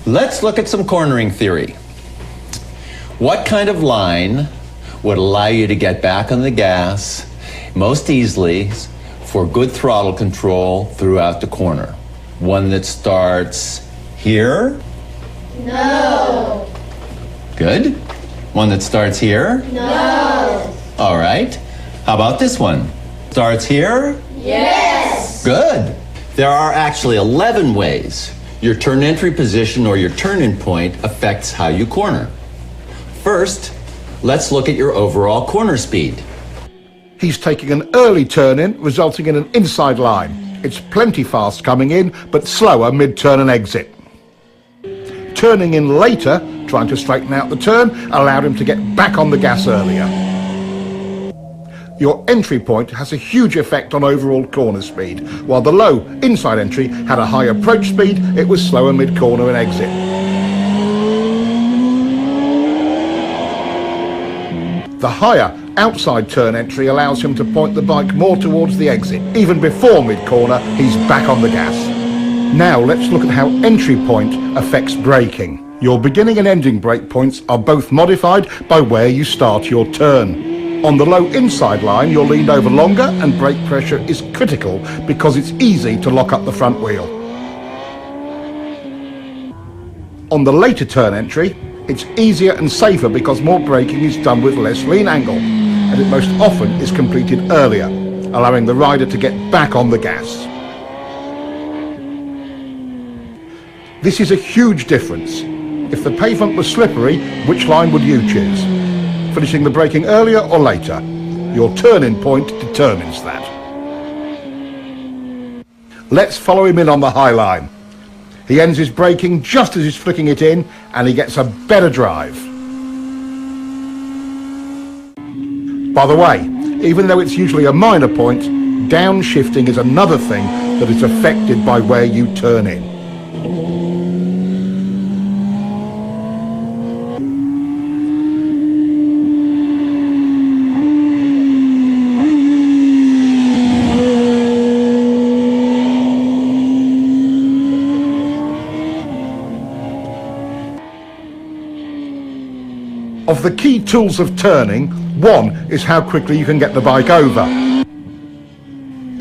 H: Let's look at some cornering theory. What kind of line would allow you to get back on the gas most easily for good throttle control throughout the corner? One that starts here?
K: No.
H: Good. One that starts here?
K: No.
H: All right. How about this one? Starts here?
K: Yes.
H: Good. There are actually 11 ways your turn entry position or your turn-in point affects how you corner. First, let's look at your overall corner speed.
I: He's taking an early turn-in, resulting in an inside line. It's plenty fast coming in, but slower mid-turn and exit. Turning in later, trying to straighten out the turn, allowed him to get back on the gas earlier. Your entry point has a huge effect on overall corner speed. While the low inside entry had a high approach speed, it was slower mid-corner and exit. The higher outside turn entry allows him to point the bike more towards the exit. Even before mid-corner, he's back on the gas. Now let's look at how entry point affects braking. Your beginning and ending brake points are both modified by where you start your turn. On the low inside line, you're leaned over longer and brake pressure is critical because it's easy to lock up the front wheel. On the later turn entry, it's easier and safer because more braking is done with less lean angle, and it most often is completed earlier, allowing the rider to get back on the gas. This is a huge difference. If the pavement was slippery, which line would you choose? Finishing the braking earlier or later? Your turn-in point determines that. Let's follow him in on the high line. He ends his braking just as he's flicking it in, and he gets a better drive. By the way, even though it's usually a minor point, downshifting is another thing that is affected by where you turn in. Of the key tools of turning, one is how quickly you can get the bike over.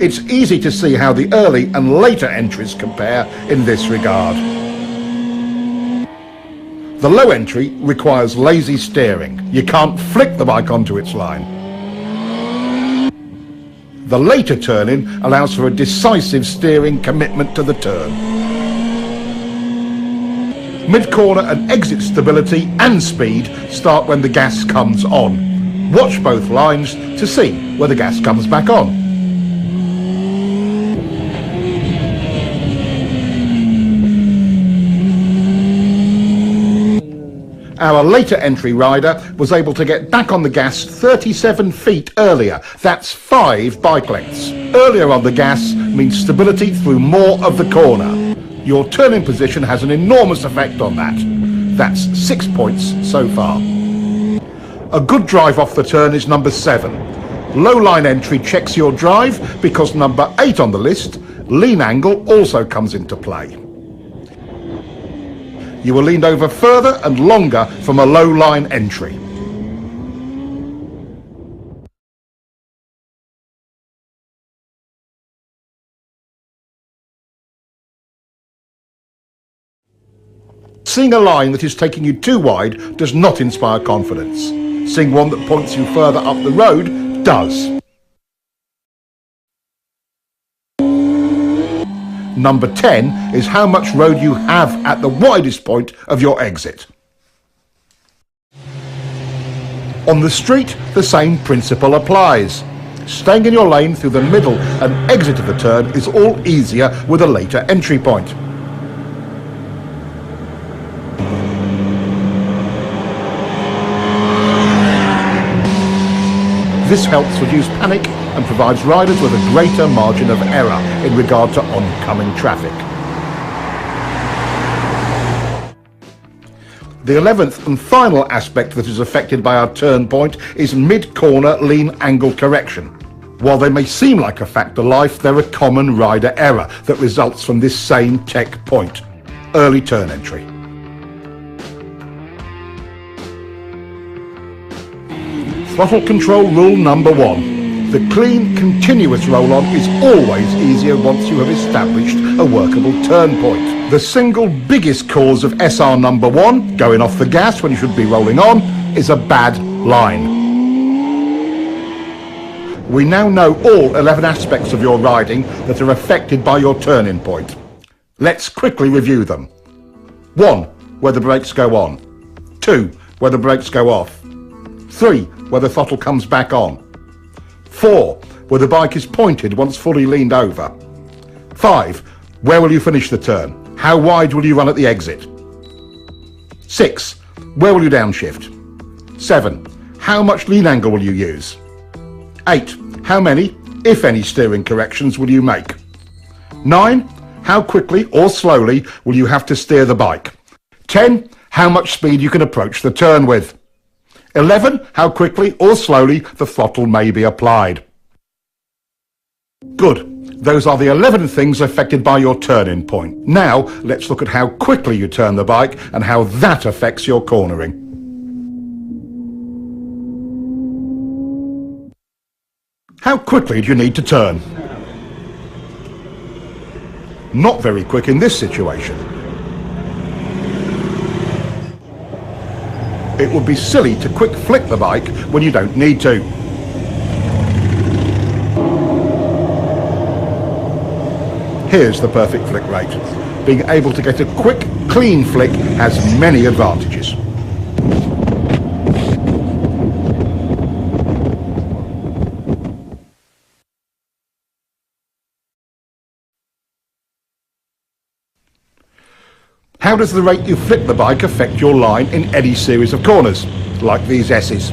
I: It's easy to see how the early and later entries compare in this regard. The low entry requires lazy steering. You can't flick the bike onto its line. The later turn-in allows for a decisive steering commitment to the turn. Mid-corner and exit stability and speed start when the gas comes on. Watch both lines to see where the gas comes back on. Our later entry rider was able to get back on the gas 37 feet earlier. That's 5 bike lengths. Earlier on the gas means stability through more of the corner. Your turn-in position has an enormous effect on that. That's 6 points so far. A good drive off the turn is number 7. Low line entry checks your drive because number 8 on the list, lean angle, also comes into play. You were leaned over further and longer from a low line entry. Seeing a line that is taking you too wide does not inspire confidence. Seeing one that points you further up the road does. Number 10 is how much road you have at the widest point of your exit. On the street, the same principle applies. Staying in your lane through the middle and exit of the turn is all easier with a later entry point. This helps reduce panic and provides riders with a greater margin of error in regard to oncoming traffic. The 11th and final aspect that is affected by our turn point is mid-corner lean angle correction. While they may seem like a fact of life, they're a common rider error that results from this same tech point: early turn entry. Throttle control rule number 1. The clean, continuous roll-on is always easier once you have established a workable turn point. The single biggest cause of SR number 1, going off the gas when you should be rolling on, is a bad line. We now know all 11 aspects of your riding that are affected by your turning point. Let's quickly review them. 1. Where the brakes go on. 2. Where the brakes go off. 3. Where the throttle comes back on. 4. Where the bike is pointed once fully leaned over. 5. Where will you finish the turn? How wide will you run at the exit? 6. Where will you downshift? 7. How much lean angle will you use? 8. How many, if any, steering corrections will you make? 9. How quickly or slowly will you have to steer the bike? 10. How much speed you can approach the turn with? 11. How quickly or slowly the throttle may be applied. Good. Those are the 11 things affected by your turning point. Now, let's look at how quickly you turn the bike and how that affects your cornering. How quickly do you need to turn? Not very quick in this situation. It would be silly to quick flick the bike when you don't need to. Here's the perfect flick rate. Being able to get a quick, clean flick has many advantages. How does the rate you flick the bike affect your line in any series of corners, like these S's?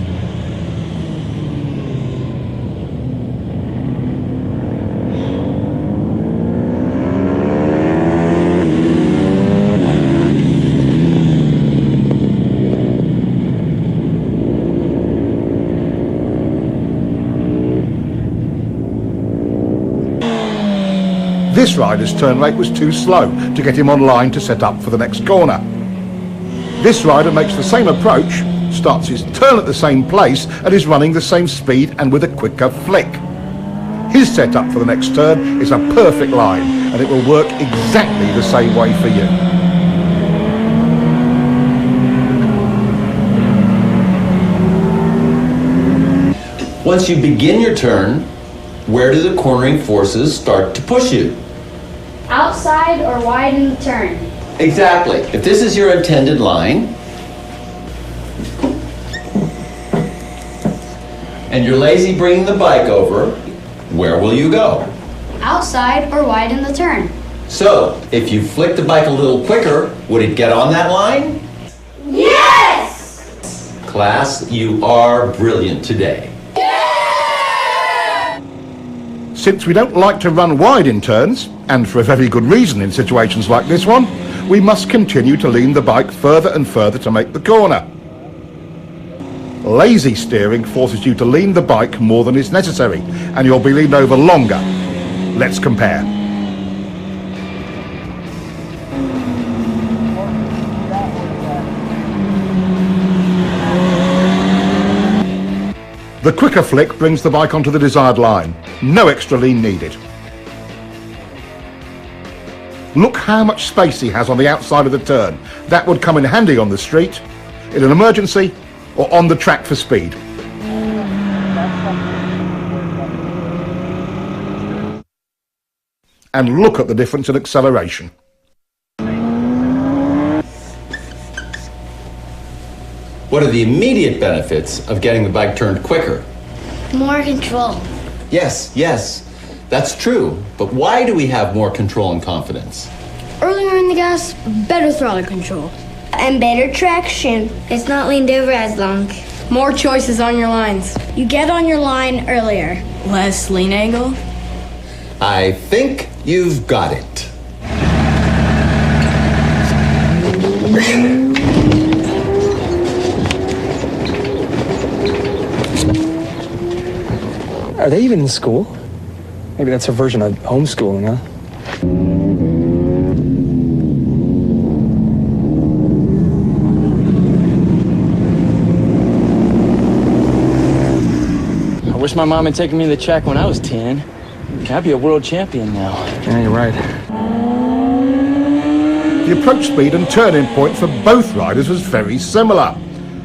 I: This rider's turn rate was too slow to get him on line to set up for the next corner. This rider makes the same approach, starts his turn at the same place and is running the same speed and with a quicker flick. His setup for the next turn is a perfect line and it will work exactly the same way for you.
H: Once you begin your turn, where do the cornering forces start to push you?
L: Outside or wide in the turn?
H: Exactly. If this is your intended line, and you're lazy bringing the bike over, where will you go?
L: Outside or wide in the turn?
H: So, if you flick the bike a little quicker, would it get on that line?
K: Yes!
H: Class, you are brilliant today.
I: Since we don't like to run wide in turns, and for a very good reason in situations like this one, we must continue to lean the bike further and further to make the corner. Lazy steering forces you to lean the bike more than is necessary, and you'll be leaned over longer. Let's compare. The quicker flick brings the bike onto the desired line. No extra lean needed. Look how much space he has on the outside of the turn. That would come in handy on the street, in an emergency, or on the track for speed. And look at the difference in acceleration.
H: What are the immediate benefits of getting the bike turned quicker?
L: More control.
H: Yes, that's true. But why do we have more control and confidence?
L: Earlier in the gas, better throttle control. And better traction. It's not leaned over as long.
O: More choices on your lines.
L: You get on your line earlier.
O: Less lean angle.
H: I think you've got it.
M: Are they even in school? Maybe that's a version of homeschooling, huh?
B: I wish my mom had taken me to the track when I was 10. I'd be a world champion now.
M: Yeah, you're right.
I: The approach speed and turning point for both riders was very similar.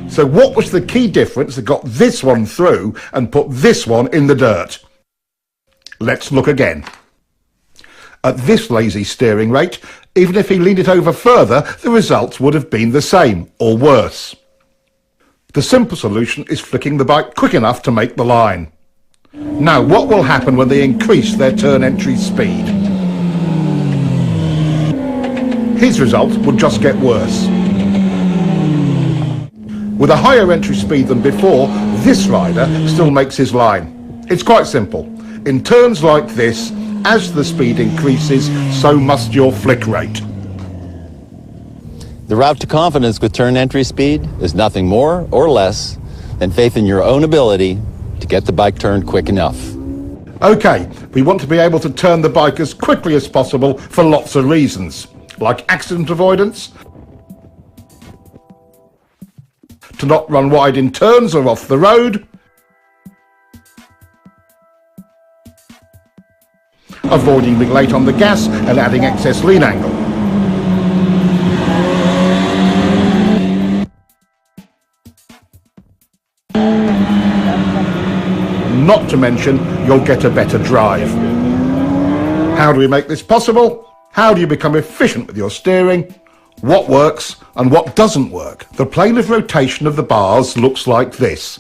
I: So what was the key difference that got this one through and put this one in the dirt? Let's look again. At this lazy steering rate, even if he leaned it over further, the results would have been the same, or worse. The simple solution is flicking the bike quick enough to make the line. Now, what will happen when they increase their turn entry speed? His result would just get worse. With a higher entry speed than before, this rider still makes his line. It's quite simple. In turns like this, as the speed increases, so must your flick rate.
H: The route to confidence with turn entry speed is nothing more or less than faith in your own ability to get the bike turned quick enough.
I: Okay, we want to be able to turn the bike as quickly as possible for lots of reasons, like accident avoidance, to not run wide in turns or off the road, avoiding being late on the gas and adding excess lean angle. Not to mention, you'll get a better drive. How do we make this possible? How do you become efficient with your steering? What works and what doesn't work? The plane of rotation of the bars looks like this.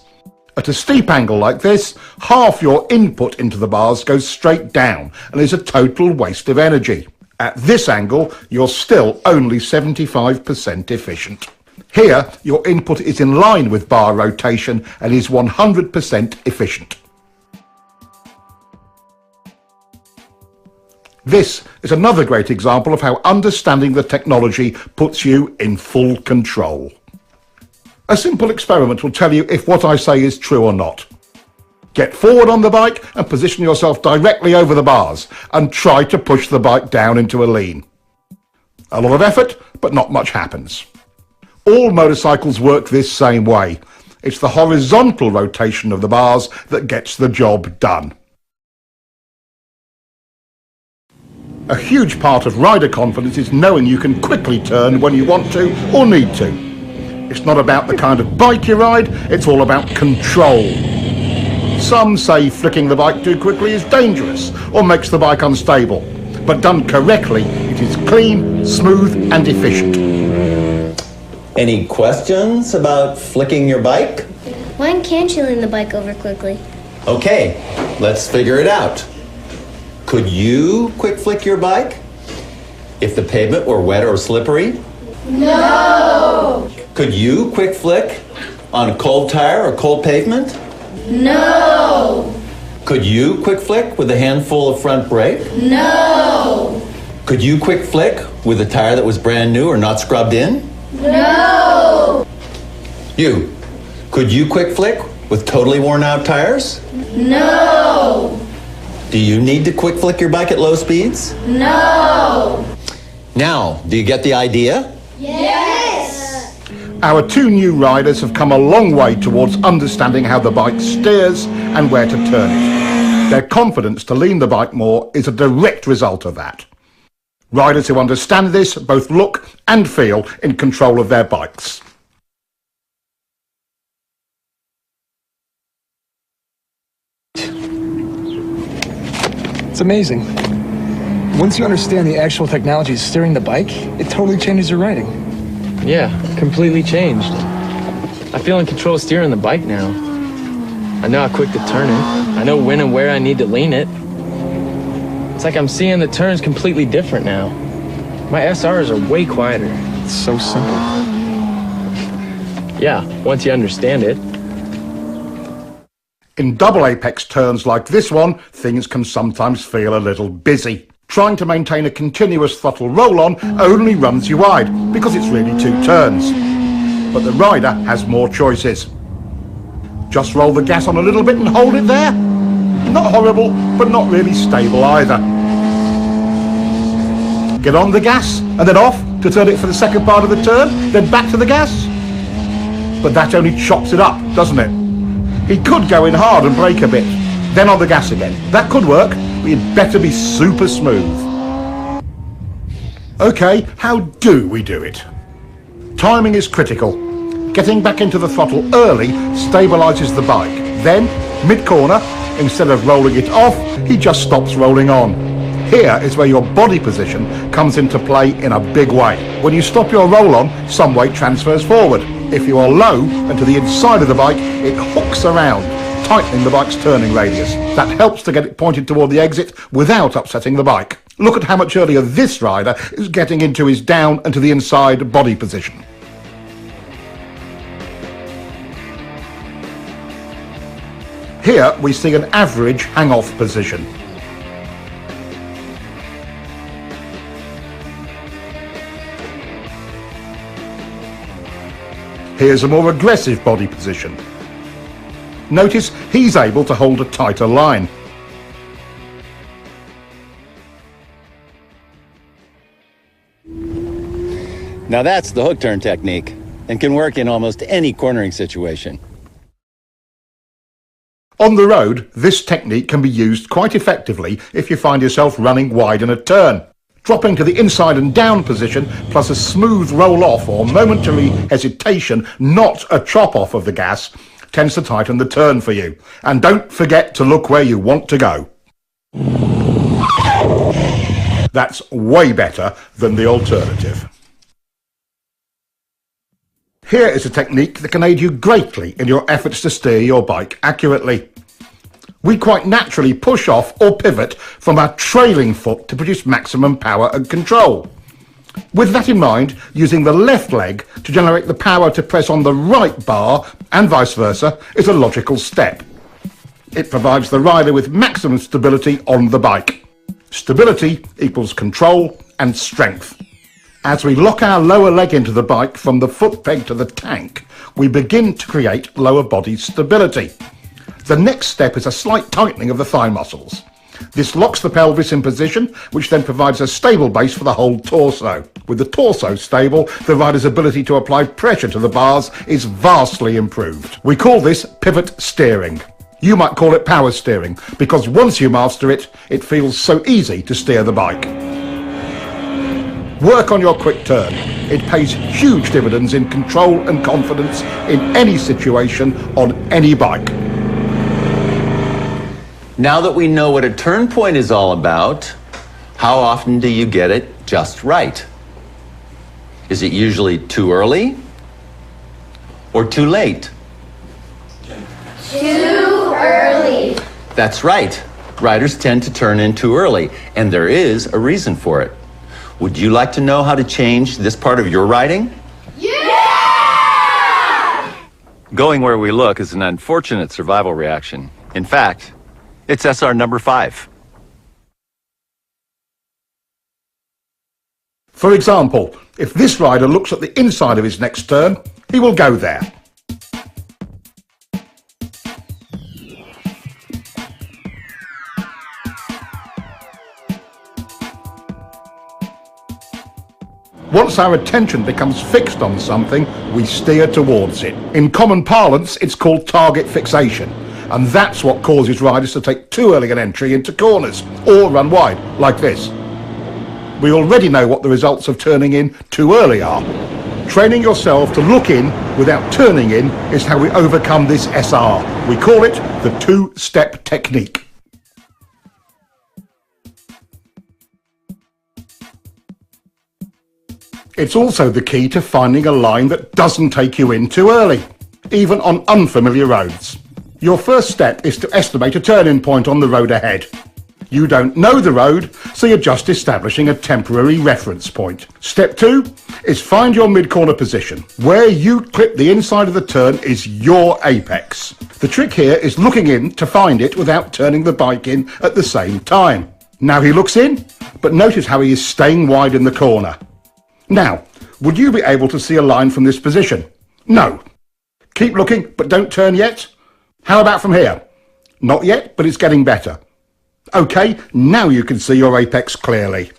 I: At a steep angle like this, half your input into the bars goes straight down and is a total waste of energy. At this angle, you're still only 75% efficient. Here, your input is in line with bar rotation and is 100% efficient. This is another great example of how understanding the technology puts you in full control. A simple experiment will tell you if what I say is true or not. Get forward on the bike and position yourself directly over the bars and try to push the bike down into a lean. A lot of effort, but not much happens. All motorcycles work this same way. It's the horizontal rotation of the bars that gets the job done. A huge part of rider confidence is knowing you can quickly turn when you want to or need to. It's not about the kind of bike you ride, it's all about control. Some say flicking the bike too quickly is dangerous or makes the bike unstable. But done correctly, it is clean, smooth and efficient.
H: Any questions about flicking your bike?
L: When can't you lean the bike over quickly?
H: Okay, let's figure it out. Could you quick flick your bike if the pavement were wet or slippery?
K: No!
H: Could you quick flick on a cold tire or cold pavement?
K: No!
H: Could you quick flick with a handful of front brake?
K: No!
H: Could you quick flick with a tire that was brand new or not scrubbed in?
K: No!
H: You, could you quick flick with totally worn out tires?
K: No!
H: Do you need to quick flick your bike at low speeds?
K: No!
H: Now, do you get the idea?
K: Yes!
I: Our two new riders have come a long way towards understanding how the bike steers and where to turn it. Their confidence to lean the bike more is a direct result of that. Riders who understand this both look and feel in control of their bikes.
M: It's amazing. Once you understand the actual technology steering the bike, it totally changes your riding.
B: Yeah, completely changed. I feel in control of steering the bike now. I know how quick to turn it. I know when and where I need to lean it. It's like I'm seeing the turns completely different now. My SRs are way quieter.
M: It's so simple.
B: Yeah, once you understand it.
I: In double apex turns like this one, things can sometimes feel a little busy. Trying to maintain a continuous throttle roll-on only runs you wide, because it's really 2 turns. But the rider has more choices. Just roll the gas on a little bit and hold it there. Not horrible, but not really stable either. Get on the gas and then off to turn it for the second part of the turn, then back to the gas. But that only chops it up, doesn't it? He could go in hard and brake a bit, then on the gas again. That could work, but you'd better be super smooth. Okay, how do we do it? Timing is critical. Getting back into the throttle early stabilises the bike. Then, mid-corner, instead of rolling it off, he just stops rolling on. Here is where your body position comes into play in a big way. When you stop your roll-on, some weight transfers forward. If you are low and to the inside of the bike, it hooks around, tightening the bike's turning radius. That helps to get it pointed toward the exit without upsetting the bike. Look at how much earlier this rider is getting into his down and to the inside body position. Here we see an average hang-off position. Here's a more aggressive body position. Notice he's able to hold a tighter line.
H: Now that's the hook turn technique, and can work in almost any cornering situation.
I: On the road, this technique can be used quite effectively if you find yourself running wide in a turn. Dropping to the inside and down position, plus a smooth roll-off or momentary hesitation, not a chop-off of the gas, tends to tighten the turn for you. And don't forget to look where you want to go. That's way better than the alternative. Here is a technique that can aid you greatly in your efforts to steer your bike accurately. We quite naturally push off or pivot from our trailing foot to produce maximum power and control. With that in mind, using the left leg to generate the power to press on the right bar and vice versa is a logical step. It provides the rider with maximum stability on the bike. Stability equals control and strength. As we lock our lower leg into the bike from the foot peg to the tank, we begin to create lower body stability. The next step is a slight tightening of the thigh muscles. This locks the pelvis in position, which then provides a stable base for the whole torso. With the torso stable, the rider's ability to apply pressure to the bars is vastly improved. We call this pivot steering. You might call it power steering, because once you master it, it feels so easy to steer the bike. Work on your quick turn. It pays huge dividends in control and confidence in any situation on any bike.
H: Now that we know what a turn point is all about, how often do you get it just right? Is it usually too early or too late?
K: Too early.
H: That's right. Riders tend to turn in too early, and there is a reason for it. Would you like to know how to change this part of your riding?
K: Yeah!
H: Going where we look is an unfortunate survival reaction. In fact, it's SR number 5.
I: For example, if this rider looks at the inside of his next turn, he will go there. Once our attention becomes fixed on something, we steer towards it. In common parlance, it's called target fixation. And that's what causes riders to take too early an entry into corners, or run wide, like this. We already know what the results of turning in too early are. Training yourself to look in without turning in is how we overcome this SR. We call it the two-step technique. It's also the key to finding a line that doesn't take you in too early, even on unfamiliar roads. Your first step is to estimate a turn-in point on the road ahead. You don't know the road, so you're just establishing a temporary reference point. Step 2 is find your mid-corner position. Where you clip the inside of the turn is your apex. The trick here is looking in to find it without turning the bike in at the same time. Now he looks in, but notice how he is staying wide in the corner. Now, would you be able to see a line from this position? No. Keep looking, but don't turn yet. How about from here? Not yet, but it's getting better. Okay, now you can see your apex clearly.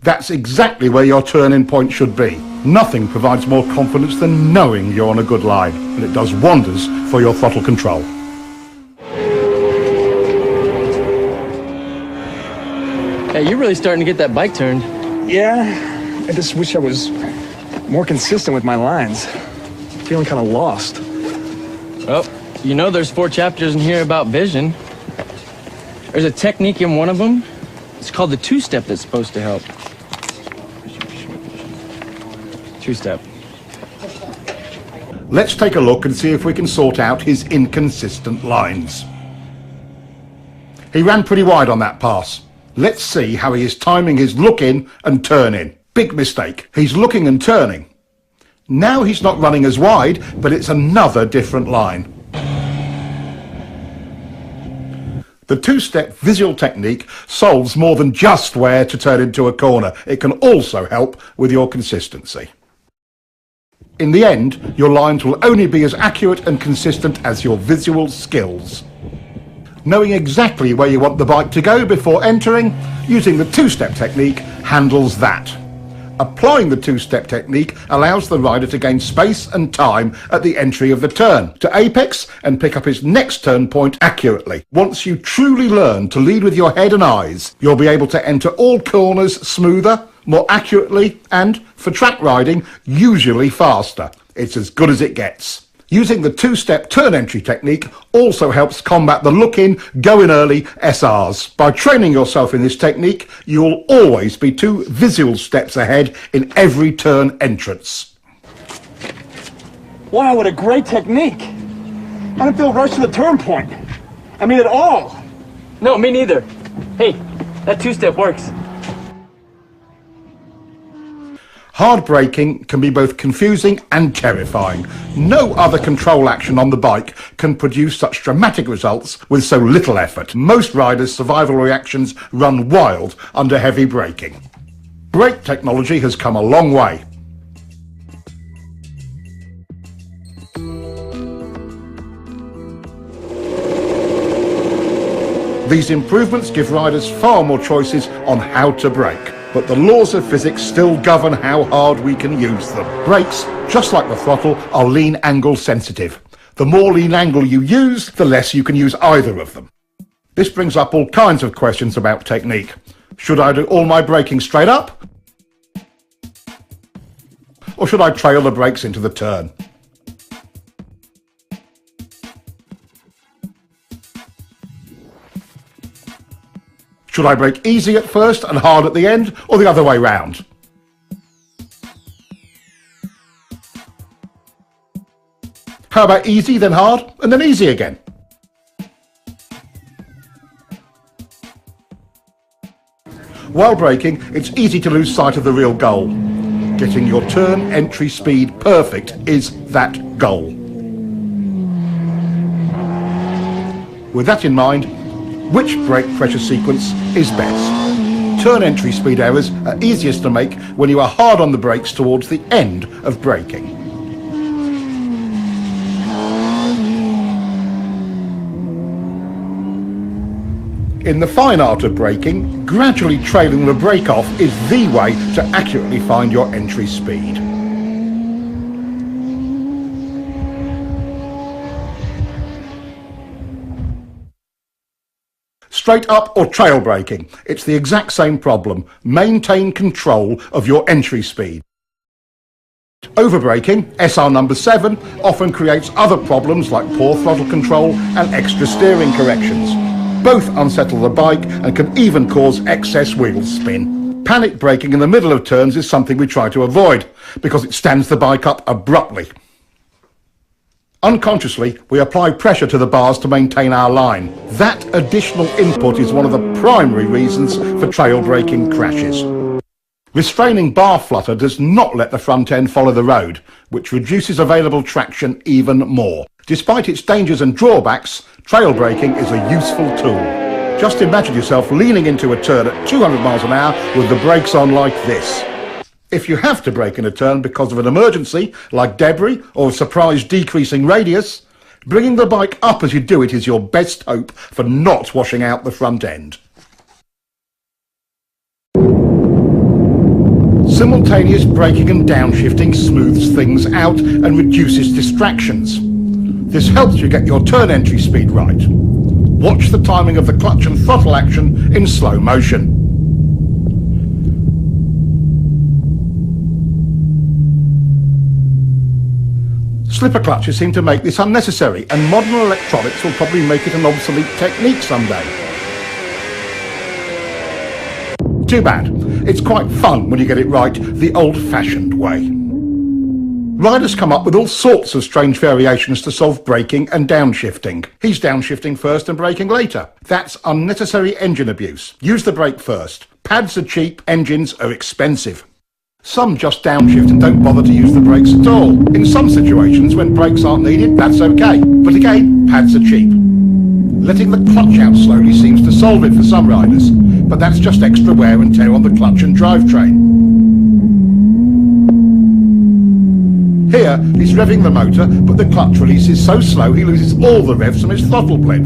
I: That's exactly where your turn-in point should be. Nothing provides more confidence than knowing you're on a good line, and it does wonders for your throttle control.
N: Hey, you're really starting to get that bike turned.
M: Yeah, I just wish I was more consistent with my lines. I'm feeling kind of lost.
N: Well, you know there's 4 chapters in here about vision. There's a technique in one of them. It's called the two-step that's supposed to help. Two-step.
I: Let's take a look and see if we can sort out his inconsistent lines. He ran pretty wide on that pass. Let's see how he is timing his look in and turn in. Big mistake. He's looking and turning. Now he's not running as wide, but it's another different line. The two-step visual technique solves more than just where to turn into a corner. It can also help with your consistency. In the end, your lines will only be as accurate and consistent as your visual skills. Knowing exactly where you want the bike to go before entering, using the two-step technique handles that. Applying the two-step technique allows the rider to gain space and time at the entry of the turn, to apex and pick up his next turn point accurately. Once you truly learn to lead with your head and eyes, you'll be able to enter all corners smoother, more accurately, and, for track riding, usually faster. It's as good as it gets. Using the two-step turn entry technique also helps combat the look-in, go-in early SRs. By training yourself in this technique, you'll always be 2 visual steps ahead in every turn entrance.
M: Wow, what a great technique. I don't feel rushed to the turn point. I mean, at all.
N: No, me neither. Hey, that two-step works.
I: Hard braking can be both confusing and terrifying. No other control action on the bike can produce such dramatic results with so little effort. Most riders' survival reactions run wild under heavy braking. Brake technology has come a long way. These improvements give riders far more choices on how to brake. But the laws of physics still govern how hard we can use them. Brakes, just like the throttle, are lean angle sensitive. The more lean angle you use, the less you can use either of them. This brings up all kinds of questions about technique. Should I do all my braking straight up? Or should I trail the brakes into the turn? Should I brake easy at first and hard at the end, or the other way round? How about easy, then hard, and then easy again? While braking, it's easy to lose sight of the real goal. Getting your turn entry speed perfect is that goal. With that in mind, which brake pressure sequence is best? Turn entry speed errors are easiest to make when you are hard on the brakes towards the end of braking. In the fine art of braking, gradually trailing the brake off is the way to accurately find your entry speed. Straight up or trail braking, it's the exact same problem. Maintain control of your entry speed. Overbraking, SR number 7, often creates other problems like poor throttle control and extra steering corrections. Both unsettle the bike and can even cause excess wheel spin. Panic braking in the middle of turns is something we try to avoid because it stands the bike up abruptly. Unconsciously, we apply pressure to the bars to maintain our line. That additional input is one of the primary reasons for trail braking crashes. Restraining bar flutter does not let the front end follow the road, which reduces available traction even more. Despite its dangers and drawbacks, trail braking is a useful tool. Just imagine yourself leaning into a turn at 200 miles an hour with the brakes on like this. If you have to brake in a turn because of an emergency, like debris or a surprise decreasing radius, bringing the bike up as you do it is your best hope for not washing out the front end. Simultaneous braking and downshifting smooths things out and reduces distractions. This helps you get your turn entry speed right. Watch the timing of the clutch and throttle action in slow motion. Slipper clutches seem to make this unnecessary, and modern electronics will probably make it an obsolete technique someday. Too bad. It's quite fun when you get it right the old-fashioned way. Riders come up with all sorts of strange variations to solve braking and downshifting. He's downshifting first and braking later. That's unnecessary engine abuse. Use the brake first. Pads are cheap, engines are expensive. Some just downshift and don't bother to use the brakes at all. In some situations, when brakes aren't needed, that's okay. But again, pads are cheap. Letting the clutch out slowly seems to solve it for some riders, but that's just extra wear and tear on the clutch and drivetrain. Here, he's revving the motor, but the clutch release is so slow he loses all the revs from his throttle blip.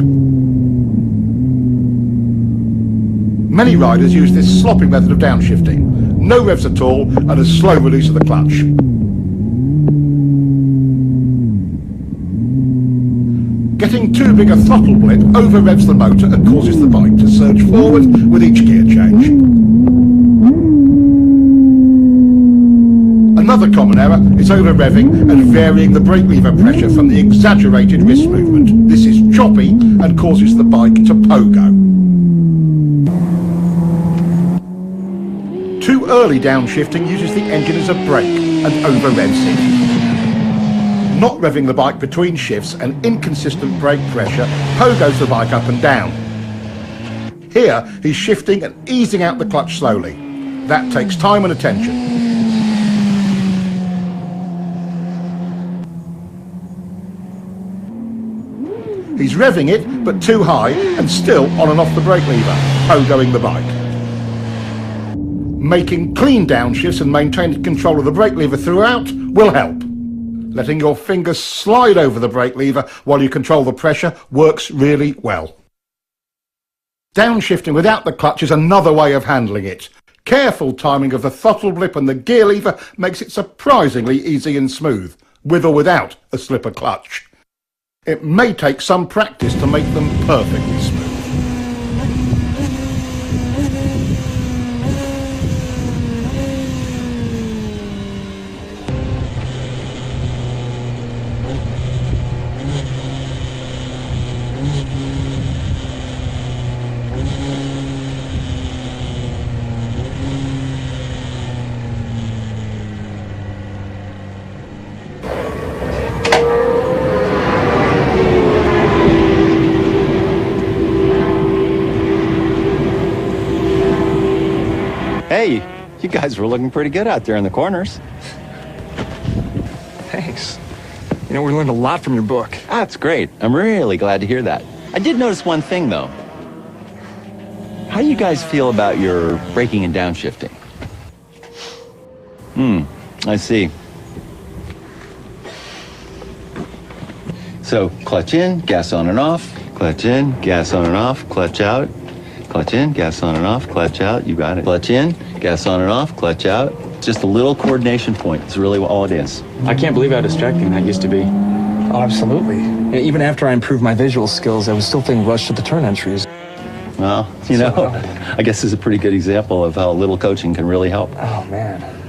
I: Many riders use this sloppy method of downshifting. No revs at all and a slow release of the clutch. Getting too big a throttle blip over-revs the motor and causes the bike to surge forward with each gear change. Another common error is over-revving and varying the brake lever pressure from the exaggerated wrist movement. This is choppy and causes the bike to pogo. Too early downshifting uses the engine as a brake and over-revs it. Not revving the bike between shifts and inconsistent brake pressure pogos the bike up and down. Here, he's shifting and easing out the clutch slowly. That takes time and attention. He's revving it, but too high and still on and off the brake lever, pogoing the bike. Making clean downshifts and maintaining control of the brake lever throughout will help. Letting your fingers slide over the brake lever while you control the pressure works really well. Downshifting without the clutch is another way of handling it. Careful timing of the throttle blip and the gear lever makes it surprisingly easy and smooth, with or without a slipper clutch. It may take some practice to make them perfectly smooth.
H: Hey, you guys were looking pretty good out there in the corners.
M: Thanks. You know, we learned a lot from your book.
H: That's great. I'm really glad to hear that. I did notice one thing, though. How do you guys feel about your braking and downshifting? I see. So, clutch in, gas on and off, clutch in, gas on and off, clutch out, clutch in, gas on and off, clutch out, you got it. Clutch in, gas on and off, clutch out. Just a little coordination point, it's really all it is.
N: I can't believe how distracting that used to be.
M: Oh, absolutely. And even after I improved my visual skills, I was still feeling rushed at the turn entries.
H: Well, you know, I guess this is a pretty good example of how little coaching can really help.
M: Oh, man.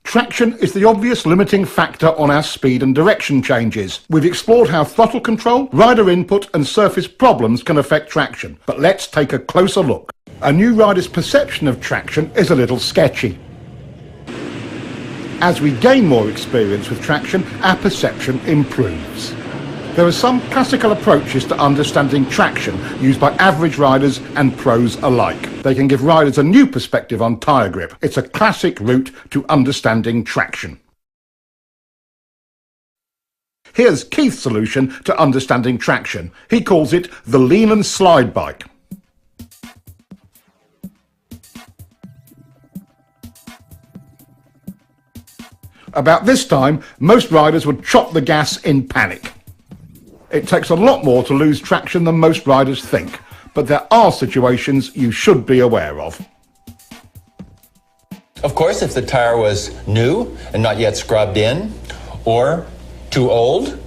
I: Traction is the obvious limiting factor on our speed and direction changes. We've explored how throttle control, rider input and surface problems can affect traction. But let's take a closer look. A new rider's perception of traction is a little sketchy. As we gain more experience with traction, our perception improves. There are some classical approaches to understanding traction used by average riders and pros alike. They can give riders a new perspective on tyre grip. It's a classic route to understanding traction. Here's Keith's solution to understanding traction. He calls it the lean and slide bike. About this time, most riders would chop the gas in panic. It takes a lot more to lose traction than most riders think, but there are situations you should be aware of.
H: Of course, if the tire was new and not yet scrubbed in, or too old,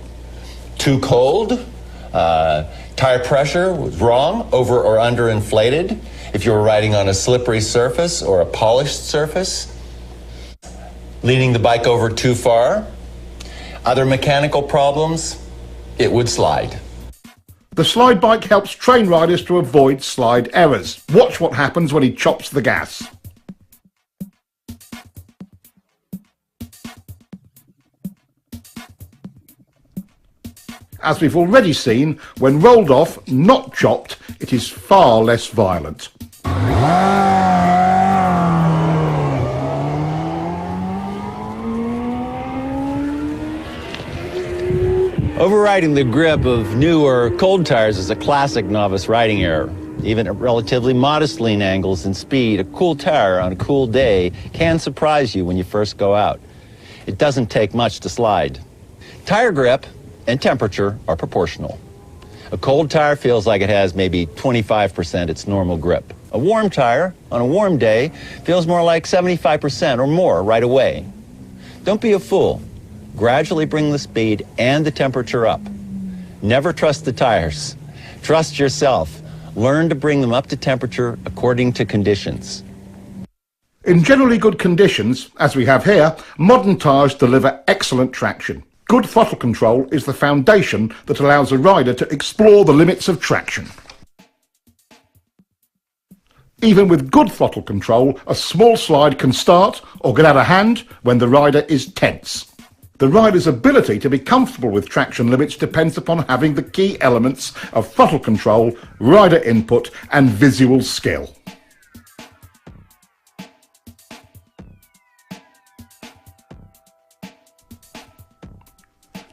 H: too cold, tire pressure was wrong, over or under inflated, if you were riding on a slippery surface or a polished surface, leaning the bike over too far, other mechanical problems, it would slide.
I: The slide bike helps train riders to avoid slide errors. Watch what happens when he chops the gas. As we've already seen, when rolled off, not chopped, it is far less violent.
H: Overriding the grip of new or cold tires is a classic novice riding error. Even at relatively modest lean angles and speed, a cool tire on a cool day can surprise you when you first go out. It doesn't take much to slide. Tire grip and temperature are proportional. A cold tire feels like it has maybe 25% its normal grip. A warm tire on a warm day feels more like 75% or more right away. Don't be a fool. Gradually bring the speed and the temperature up. Never trust the tires. Trust yourself. Learn to bring them up to temperature according to conditions.
I: In generally good conditions, as we have here, modern tyres deliver excellent traction. Good throttle control is the foundation that allows a rider to explore the limits of traction. Even with good throttle control, a small slide can start or get out of hand when the rider is tense. The rider's ability to be comfortable with traction limits depends upon having the key elements of throttle control, rider input and visual skill.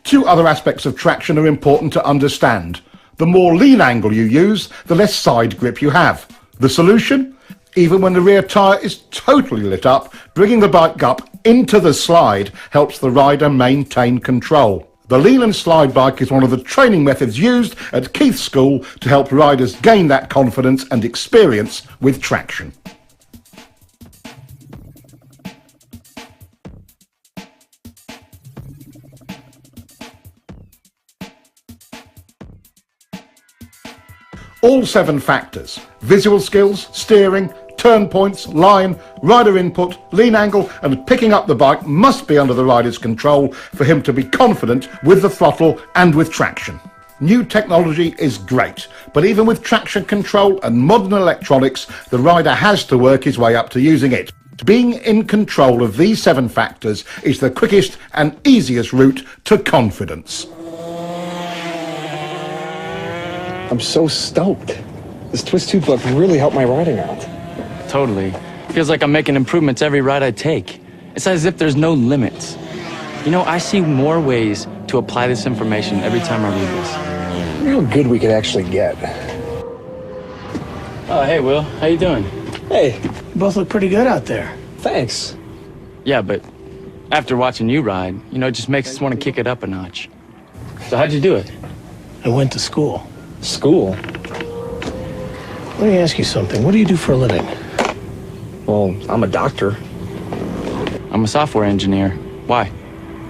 I: Two other aspects of traction are important to understand. The more lean angle you use, the less side grip you have. The solution? Even when the rear tyre is totally lit up, bringing the bike up into the slide helps the rider maintain control. The lean and slide bike is one of the training methods used at Keith's school to help riders gain that confidence and experience with traction. All 7 factors, visual skills, steering, turn points, line, rider input, lean angle and picking up the bike must be under the rider's control for him to be confident with the throttle and with traction. New technology is great, but even with traction control and modern electronics, the rider has to work his way up to using it. Being in control of these 7 factors is the quickest and easiest route to confidence.
M: I'm so stoked. This twist tube book really helped my riding out.
N: Totally. Feels like I'm making improvements every ride I take. It's as if there's no limits. You know, I see more ways to apply this information every time I read this.
M: Look how good we could actually get.
N: Oh, hey, Will. How you doing?
M: Hey.
C: You both look pretty good out there.
M: Thanks.
N: Yeah, but after watching you ride, you know, it just makes us want to kick it up a notch. So how'd you do it?
C: I went to school.
M: School?
C: Let me ask you something. What do you do for a living?
M: Well, I'm a doctor.
N: I'm a software engineer. Why?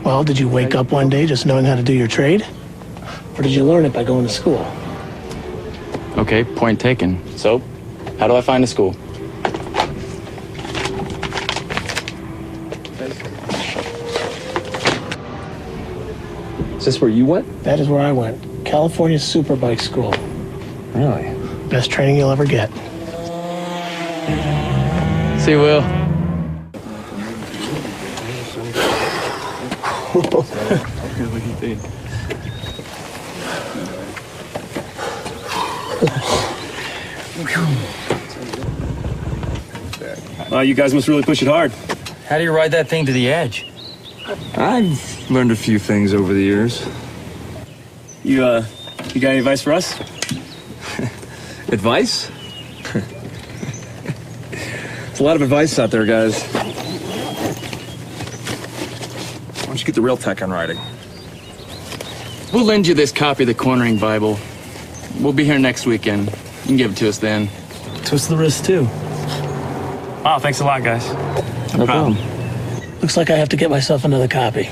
C: Well, did you wake up one day just knowing how to do your trade? Or did you learn it by going to school?
N: Okay, point taken. So, how do I find a school?
M: Is this where you went?
C: That is where I went. California Superbike School.
M: Really?
C: Best training you'll ever get.
N: See you, Will.
M: You guys must really push it hard.
N: How do you ride that thing to the edge?
M: I've learned a few things over the years. You got any advice for us? Advice? There's a lot of advice out there, guys. Why don't you get the real tech on riding?
N: We'll lend you this copy of the Cornering Bible. We'll be here next weekend. You can give it to us then.
C: Twist the wrist, too.
M: Oh, thanks a lot, guys.
N: No problem.
C: Looks like I have to get myself another copy.